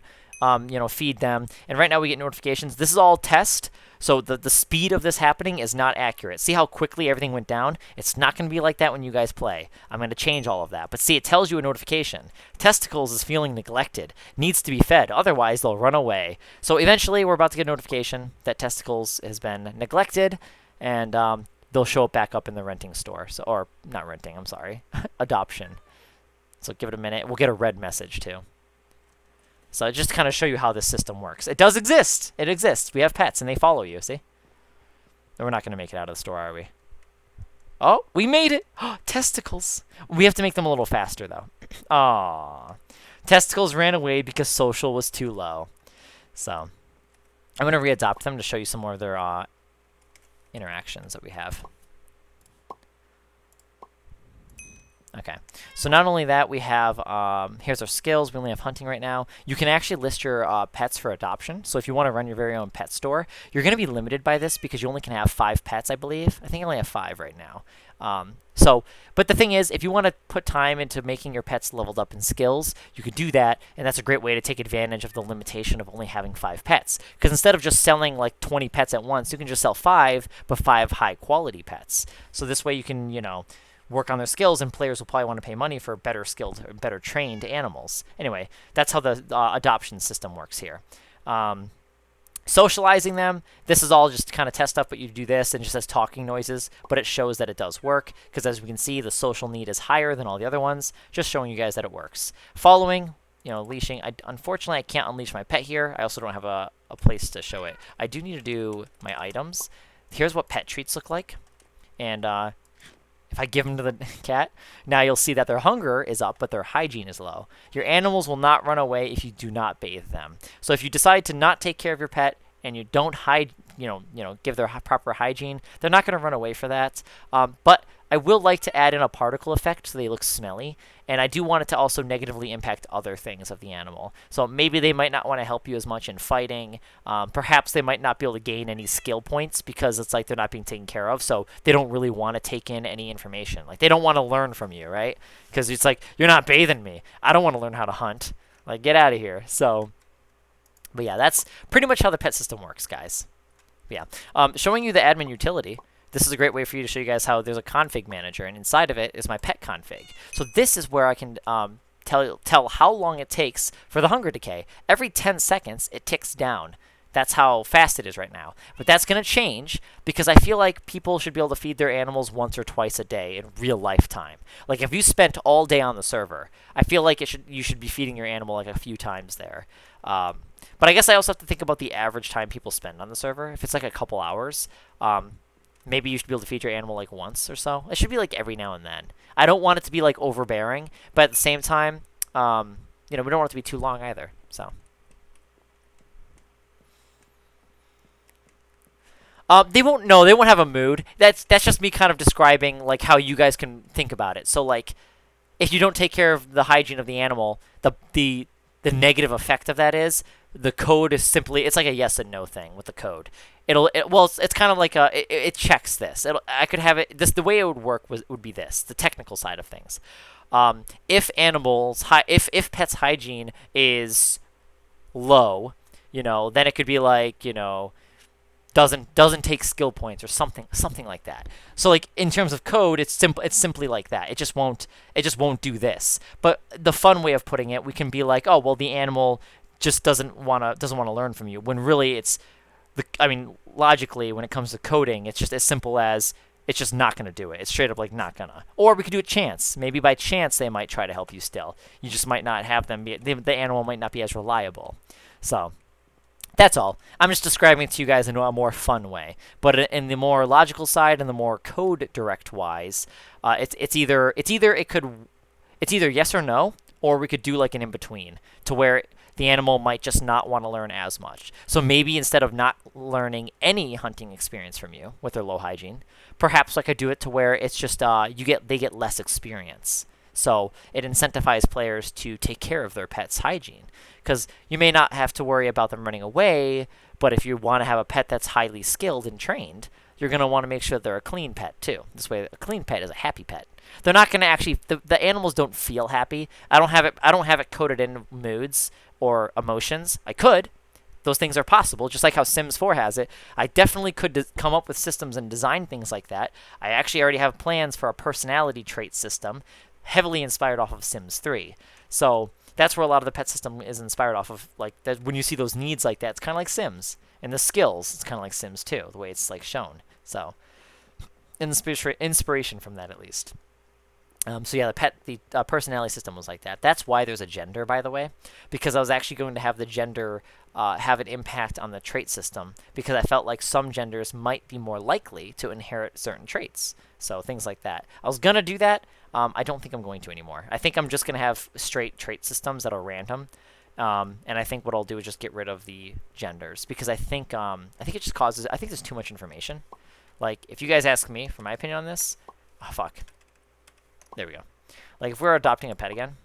feed them. And right now we get notifications. This is all test, so the speed of this happening is not accurate. See how quickly everything went down? It's not going to be like that when you guys play. I'm going to change all of that. But see, it tells you a notification. Testicles is feeling neglected. Needs to be fed. Otherwise, they'll run away. So eventually, we're about to get a notification that Testicles has been neglected, and they'll show it back up in the renting store. So, or not renting, I'm sorry. Adoption. So give it a minute. We'll get a red message, too. So just to kind of show you how this system works. It does exist. It exists. We have pets, and they follow you, see? And we're not going to make it out of the store, are we? Oh, we made it! Testicles! We have to make them a little faster, though. Aww. Testicles ran away because social was too low. So I'm going to readopt them to show you some more of their interactions that we have. Okay, so not only that, we have, here's our skills. We only have hunting right now. You can actually list your pets for adoption. So if you want to run your very own pet store, you're going to be limited by this because you only can have 5 pets, I believe. I think I only have 5 right now. But the thing is, if you want to put time into making your pets leveled up in skills, you could do that, and that's a great way to take advantage of the limitation of only having 5 pets. Because instead of just selling like 20 pets at once, you can just sell 5, but 5 high-quality pets. So this way you can, work on their skills, and players will probably want to pay money for better skilled, better trained animals. Anyway, that's how the adoption system works here. Socializing them, this is all just to kind of test stuff, but you do this and it just says talking noises, but it shows that it does work, because as we can see, the social need is higher than all the other ones, just showing you guys that it works. Following, leashing, unfortunately I can't unleash my pet here. I also don't have a place to show it. I do need to do my items. Here's what pet treats look like, and if I give them to the cat, now you'll see that their hunger is up, but their hygiene is low. Your animals will not run away if you do not bathe them. So if you decide to not take care of your pet and you don't give their proper hygiene. They're not going to run away for that. But I will like to add in a particle effect so they look smelly, and I do want it to also negatively impact other things of the animal. So maybe they might not want to help you as much in fighting. Perhaps they might not be able to gain any skill points because it's like they're not being taken care of, so they don't really want to take in any information. Like, they don't want to learn from you, right? Because it's like, you're not bathing me. I don't want to learn how to hunt. Like, get out of here. So, but yeah, that's pretty much how the pet system works, guys. But yeah, showing you the admin utility. This is a great way for you to show you guys how there's a config manager, and inside of it is my pet config. So this is where I can tell how long it takes for the hunger decay. Every 10 seconds, it ticks down. That's how fast it is right now. But that's going to change because I feel like people should be able to feed their animals once or twice a day in real life time. Like, if you spent all day on the server, I feel like you should be feeding your animal like a few times there. But I guess I also have to think about the average time people spend on the server. If it's like a couple hours, maybe you should be able to feed your animal like once or so. It should be like every now and then. I don't want it to be like overbearing, but at the same time, we don't want it to be too long either. So they won't have a mood. That's just me kind of describing like how you guys can think about it. So like, if you don't take care of the hygiene of the animal, the negative effect of that is the code is simply, it's like a yes and no thing with the code. It's kind of like it checks this. I could have it the way it would work would be this, the technical side of things. If if pets hygiene is low, then it could be like, doesn't take skill points or something like that. So like, in terms of code, it's simply like that. It just won't do this. But the fun way of putting it, we can be like, oh well, the animal just doesn't want to learn from you, when really logically, when it comes to coding, it's just as simple as it's just not going to do it. It's straight up like not gonna. Or we could do it chance. Maybe by chance they might try to help you still. You just might not have them the animal might not be as reliable. So that's all. I'm just describing it to you guys in a more fun way. But in the more logical side and the more code direct wise, it's either yes or no, or we could do like an in between to where the animal might just not want to learn as much. So maybe instead of not learning any hunting experience from you with their low hygiene, perhaps I could do it to where it's just they get less experience. So it incentivizes players to take care of their pet's hygiene, because you may not have to worry about them running away, but if you want to have a pet that's highly skilled and trained, you're going to want to make sure they're a clean pet too. This way, a clean pet is a happy pet. They're not going to actually, the animals don't feel happy. I don't have it coded in moods or emotions. I could. Those things are possible, just like how Sims 4 has it. I definitely could come up with systems and design things like that. I actually already have plans for a personality trait system, heavily inspired off of Sims 3. So that's where a lot of the pet system is inspired off of. Like, that, when you see those needs like that, it's kind of like Sims. And the skills, it's kind of like Sims 2, the way it's like shown. So inspiration from that, at least. So yeah, the personality system was like that. That's why there's a gender, by the way, because I was actually going to have the gender have an impact on the trait system, because I felt like some genders might be more likely to inherit certain traits. So things like that. I was going to do that. I don't think I'm going to anymore. I think I'm just going to have straight trait systems that are random. And I think what I'll do is just get rid of the genders, because I think it just causes, I think there's too much information. Like, if you guys ask me for my opinion on this, oh, fuck. There we go. Like, if we're adopting a pet again,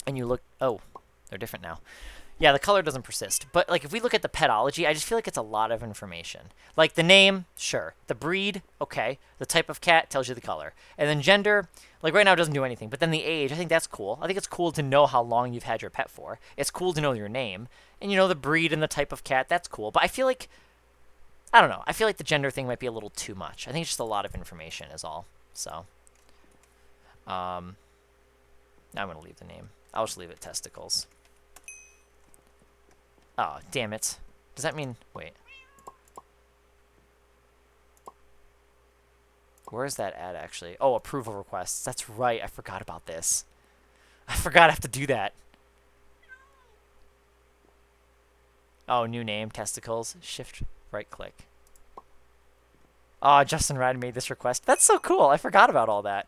and you look, oh, they're different now. Yeah, the color doesn't persist. But, like, if we look at the Petology, I just feel like it's a lot of information. Like, the name, sure. The breed, okay. The type of cat tells you the color. And then gender, like, right now it doesn't do anything. But then the age, I think that's cool. I think it's cool to know how long you've had your pet for. It's cool to know your name. And, the breed and the type of cat, that's cool. But I feel like, I don't know. I feel like the gender thing might be a little too much. I think it's just a lot of information is all. So, I'm going to leave the name. I'll just leave it testicles. Oh, damn it. Does that mean... Wait. Where is that at, actually? Oh, approval requests. That's right. I forgot about this. I forgot I have to do that. Oh, new name, testicles. Shift right-click. Oh, Justin Ryan made this request. That's so cool. I forgot about all that.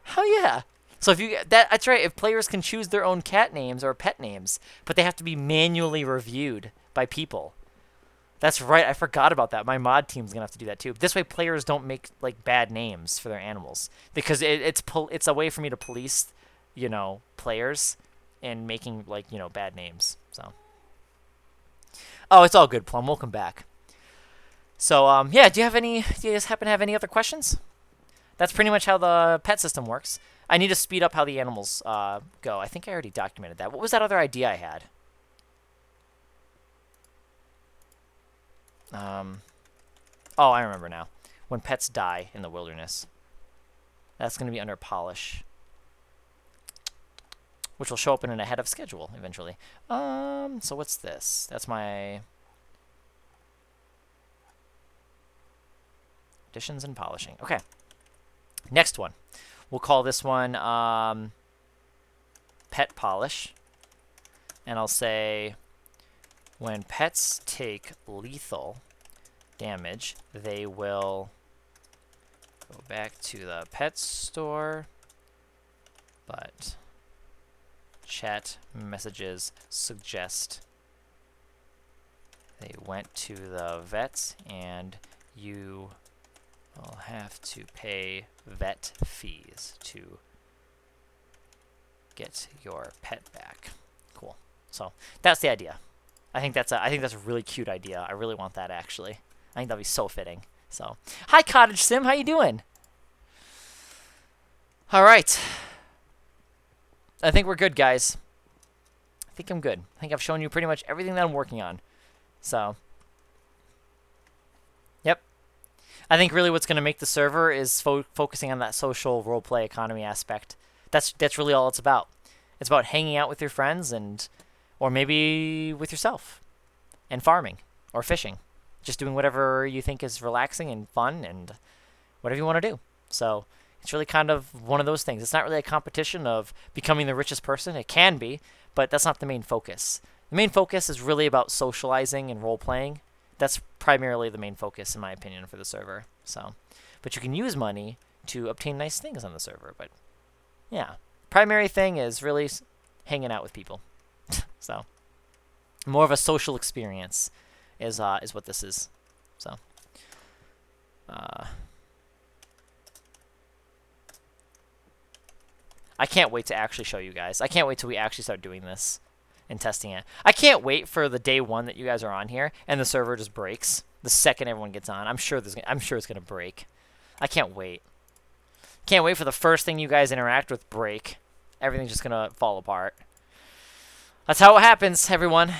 Hell yeah. So if you that's right, if players can choose their own cat names or pet names, but they have to be manually reviewed by people. That's right. I forgot about that. My mod team's gonna have to do that too. This way, players don't make like bad names for their animals because it's a way for me to police, players, and making like bad names. So, oh, it's all good, Plum. Welcome back. So, yeah. Do you guys happen to have any other questions? That's pretty much how the pet system works. I need to speed up how the animals go. I think I already documented that. What was that other idea I had? Oh, I remember now. When pets die in the wilderness. That's going to be under polish. Which will show up in an ahead of schedule eventually. So what's this? That's my additions and polishing. Okay. Next one. We'll call this one pet polish. And I'll say when pets take lethal damage, they will go back to the pet store, but chat messages suggest they went to the vet and you will have to pay vet fees to get your pet back. Cool. So that's the idea. I think that's a really cute idea. I really want that actually. I think that'd be so fitting. So, hi Cottage Sim, how you doing? All right. I think we're good, guys. I think I'm good. I think I've shown you pretty much everything that I'm working on. So, yep. I think really what's going to make the server is focusing on that social roleplay economy aspect. That's really all it's about. It's about hanging out with your friends or maybe with yourself and farming or fishing. Just doing whatever you think is relaxing and fun and whatever you want to do. So it's really kind of one of those things. It's not really a competition of becoming the richest person. It can be, but that's not the main focus. The main focus is really about socializing and role-playing. That's primarily the main focus, in my opinion, for the server. So, but you can use money to obtain nice things on the server. But yeah, primary thing is really hanging out with people. So more of a social experience is what this is. So I can't wait to actually show you guys. I can't wait till we actually start doing this and testing it. I can't wait for the day one that you guys are on here and the server just breaks the second everyone gets on. I'm sure it's gonna break. I can't wait. Can't wait for the first thing you guys interact with break. Everything's just gonna fall apart. That's how it happens, everyone.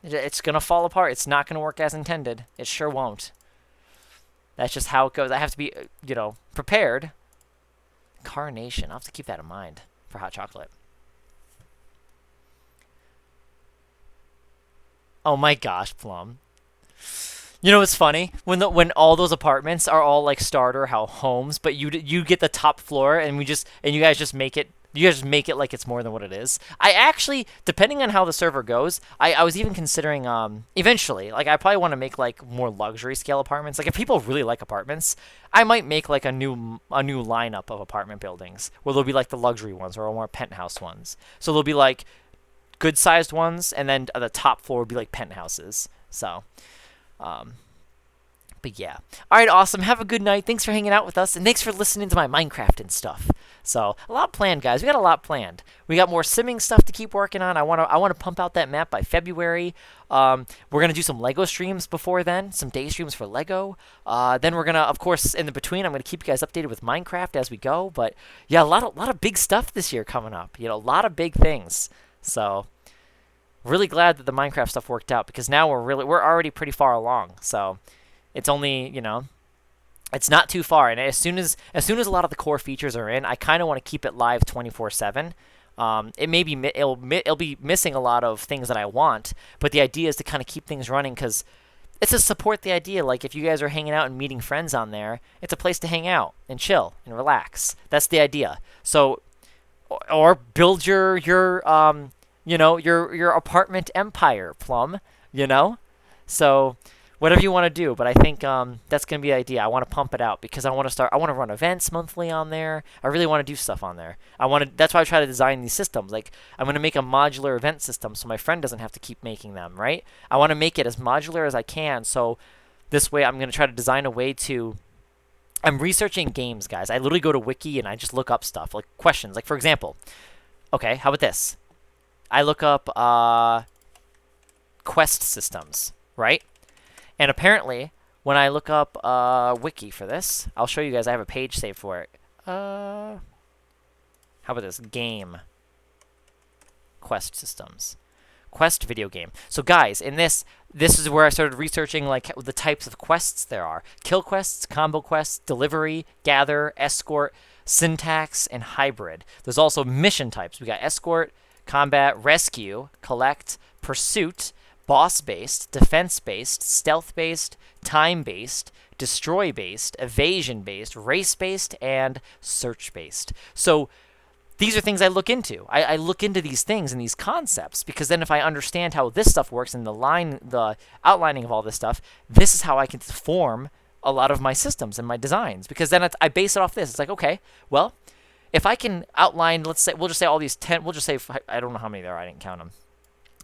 It's going to fall apart. It's not going to work as intended. It sure won't. That's just how it goes. I have to be, prepared. Carnation. I'll have to keep that in mind for hot chocolate. Oh my gosh, Plum. You know what's funny? When all those apartments are all like starter homes, but you get the top floor and you guys just make it like it's more than what it is. I actually, depending on how the server goes, I was even considering eventually, like I probably want to make like more luxury scale apartments. Like if people really like apartments, I might make like a new lineup of apartment buildings where there'll be like the luxury ones or more penthouse ones. So there'll be like good sized ones, and then the top floor would be like penthouses. So, but yeah. All right, awesome. Have a good night. Thanks for hanging out with us, and thanks for listening to my Minecraft and stuff. So a lot planned, guys. We got a lot planned. We got more simming stuff to keep working on. I want to pump out that map by February. We're gonna do some Lego streams before then, some day streams for Lego. Then we're gonna, of course, in the between, I'm gonna keep you guys updated with Minecraft as we go. But yeah, a lot of big stuff this year coming up. A lot of big things. So really glad that the Minecraft stuff worked out because now we're already pretty far along. So it's only it's not too far, and as soon as a lot of the core features are in, I kind of want to keep it live 24/7. It'll be missing a lot of things that I want, but the idea is to kind of keep things running because it's to support the idea. Like if you guys are hanging out and meeting friends on there, it's a place to hang out and chill and relax. That's the idea. So, or build your apartment empire, Plum. So whatever you want to do. But I think that's gonna be the idea. I want to pump it out because I want to run events monthly on there. I really want to do stuff on there. That's why I try to design these systems. Like, I'm gonna make a modular event system so my friend doesn't have to keep making them, right? I want to make it as modular as I can, so this way I'm gonna try to design a way to. I'm researching games, guys. I literally go to Wiki and I just look up stuff, like questions. Like, for example, okay, how about this? I look up quest systems, right? And apparently, when I look up Wiki for this, I'll show you guys. I have a page saved for it. How about this? Game quest systems. Quest video game. So guys, in this is where I started researching like the types of quests there are. Kill quests, combo quests, delivery, gather, escort, syntax, and hybrid. There's also mission types. We got escort, combat, rescue, collect, pursuit, boss-based, defense-based, stealth-based, time-based, destroy-based, evasion-based, race-based, and search-based. So these are things I look into. I look into these things and these concepts because then if I understand how this stuff works and the outlining of all this stuff, this is how I can form a lot of my systems and my designs. Because then I base it off this. It's like, okay, well, if I can outline, let's say, we'll just say all these 10, we'll just say, I don't know how many there are, I didn't count them.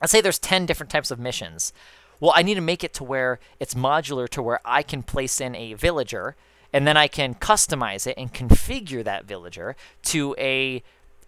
Let's say there's 10 different types of missions. Well, I need to make it to where it's modular to where I can place in a villager and then I can customize it and configure that villager to a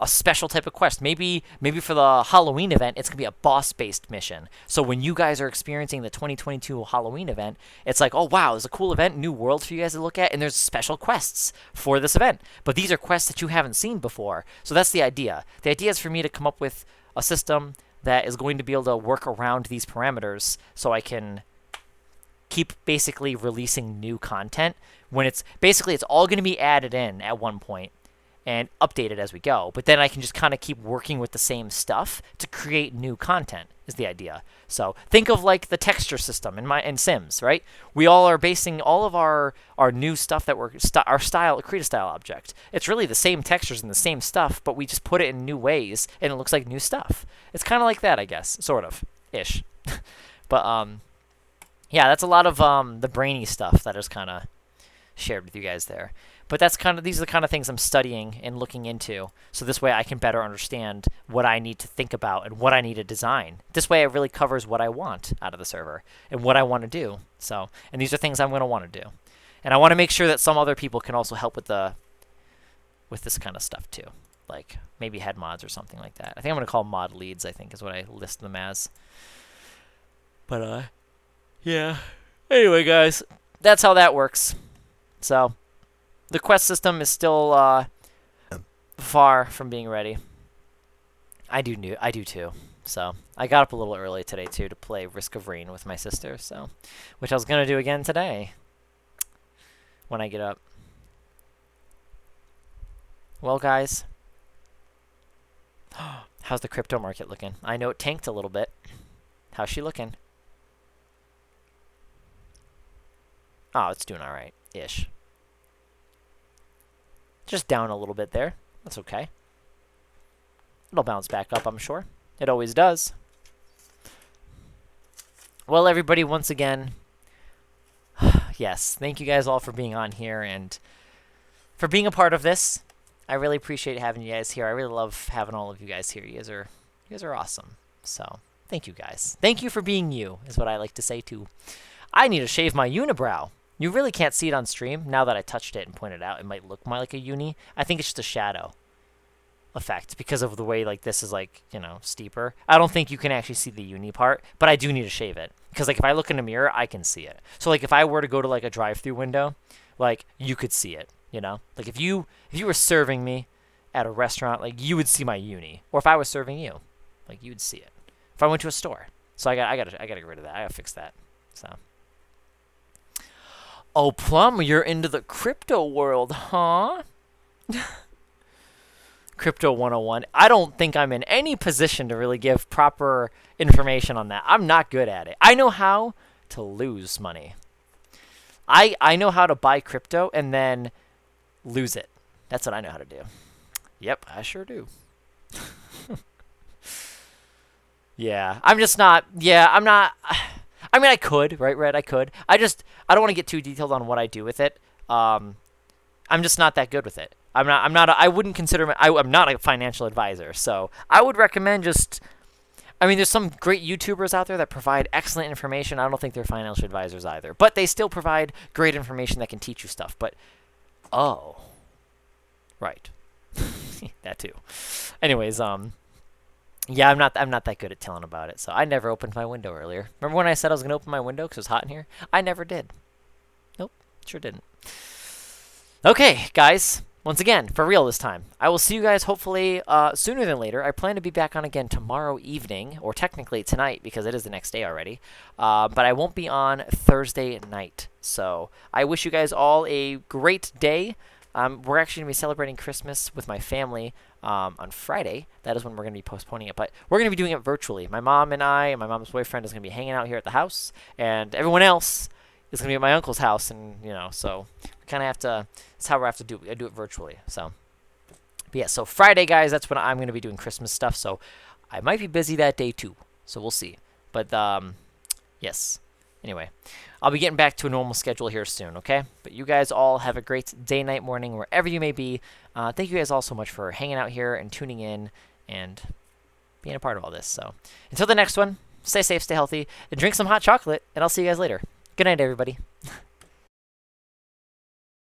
special type of quest. Maybe for the Halloween event, it's going to be a boss-based mission. So when you guys are experiencing the 2022 Halloween event, it's like, oh, wow, there's a cool event, new world for you guys to look at, and there's special quests for this event. But these are quests that you haven't seen before. So that's the idea. The idea is for me to come up with a system that is going to be able to work around these parameters so I can keep basically releasing new content when it's all going to be added in at one point and updated as we go. But then I can just kind of keep working with the same stuff to create new content is the idea. So think of like the texture system in Sims, right? We all are basing all of our new stuff that our style, create a style object. It's really the same textures and the same stuff, but we just put it in new ways and it looks like new stuff. It's kind of like that, I guess, sort of, ish. But yeah, that's a lot of the brainy stuff that is kind of shared with you guys there. But these are the kind of things I'm studying and looking into. So this way I can better understand what I need to think about and what I need to design. This way it really covers what I want out of the server and what I want to do. So, and these are things I'm going to want to do. And I want to make sure that some other people can also help with this kind of stuff too. Like maybe head mods or something like that. I think I'm going to call them mod leads, I think is what I list them as. But yeah. Anyway, guys, that's how that works. So the quest system is still far from being ready. I do too. So I got up a little early today too to play Risk of Rain with my sister. So, which I was gonna do again today when I get up. Well, guys, how's the crypto market looking? I know it tanked a little bit. How's she looking? Oh, it's doing all right, ish. Just down a little bit there. That's okay. It'll bounce back up, I'm sure. It always does. Well, everybody, once again, yes, thank you guys all for being on here and for being a part of this. I really appreciate having you guys here. I really love having all of you guys here. You guys are awesome. So, thank you guys. Thank you for being you, is what I like to say too. I need to shave my unibrow. You really can't see it on stream. Now that I touched it and pointed out, it might look more like a uni. I think it's just a shadow effect because of the way like this is like, you know, steeper. I don't think you can actually see the uni part, but I do need to shave it because like if I look in a mirror, I can see it. So like if I were to go to like a drive-through window, like you could see it, you know? Like if you were serving me at a restaurant, like you would see my uni. Or if I was serving you, like you would see it. If I went to a store. So I got to get rid of that. I got to fix that. So oh, Plum, you're into the crypto world, huh? Crypto 101. I don't think I'm in any position to really give proper information on that. I'm not good at it. I know how to lose money. I know how to buy crypto and then lose it. That's what I know how to do. Yep, I sure do. Yeah, I'm just not. Yeah, I'm not. I mean, I could, right, Red? I could. I don't want to get too detailed on what I do with it. I'm just not that good with it. I wouldn't consider, I'm not a financial advisor, so I would recommend I mean, there's some great YouTubers out there that provide excellent information. I don't think they're financial advisors either, but they still provide great information that can teach you stuff. But, oh, right. That too. Anyways, yeah, I'm not that good at telling about it. So I never opened my window earlier. Remember when I said I was gonna open my window because it was hot in here? I never did. Nope, sure didn't. Okay, guys. Once again, for real this time. I will see you guys hopefully sooner than later. I plan to be back on again tomorrow evening, or technically tonight because it is the next day already. But I won't be on Thursday night. So I wish you guys all a great day. We're actually going to be celebrating Christmas with my family on Friday. That is when we're going to be postponing it. But we're going to be doing it virtually. My mom and I and my mom's boyfriend is going to be hanging out here at the house. And everyone else is going to be at my uncle's house. And, you know, so we kind of have to, that's how we have to do it. I do it virtually. So, but yeah, so Friday, guys, that's when I'm going to be doing Christmas stuff. So I might be busy that day too. So we'll see. But, yes. Anyway, I'll be getting back to a normal schedule here soon, okay? But you guys all have a great day, night, morning, wherever you may be. Thank you guys all so much for hanging out here and tuning in and being a part of all this. So until the next one, stay safe, stay healthy, and drink some hot chocolate, and I'll see you guys later. Good night, everybody.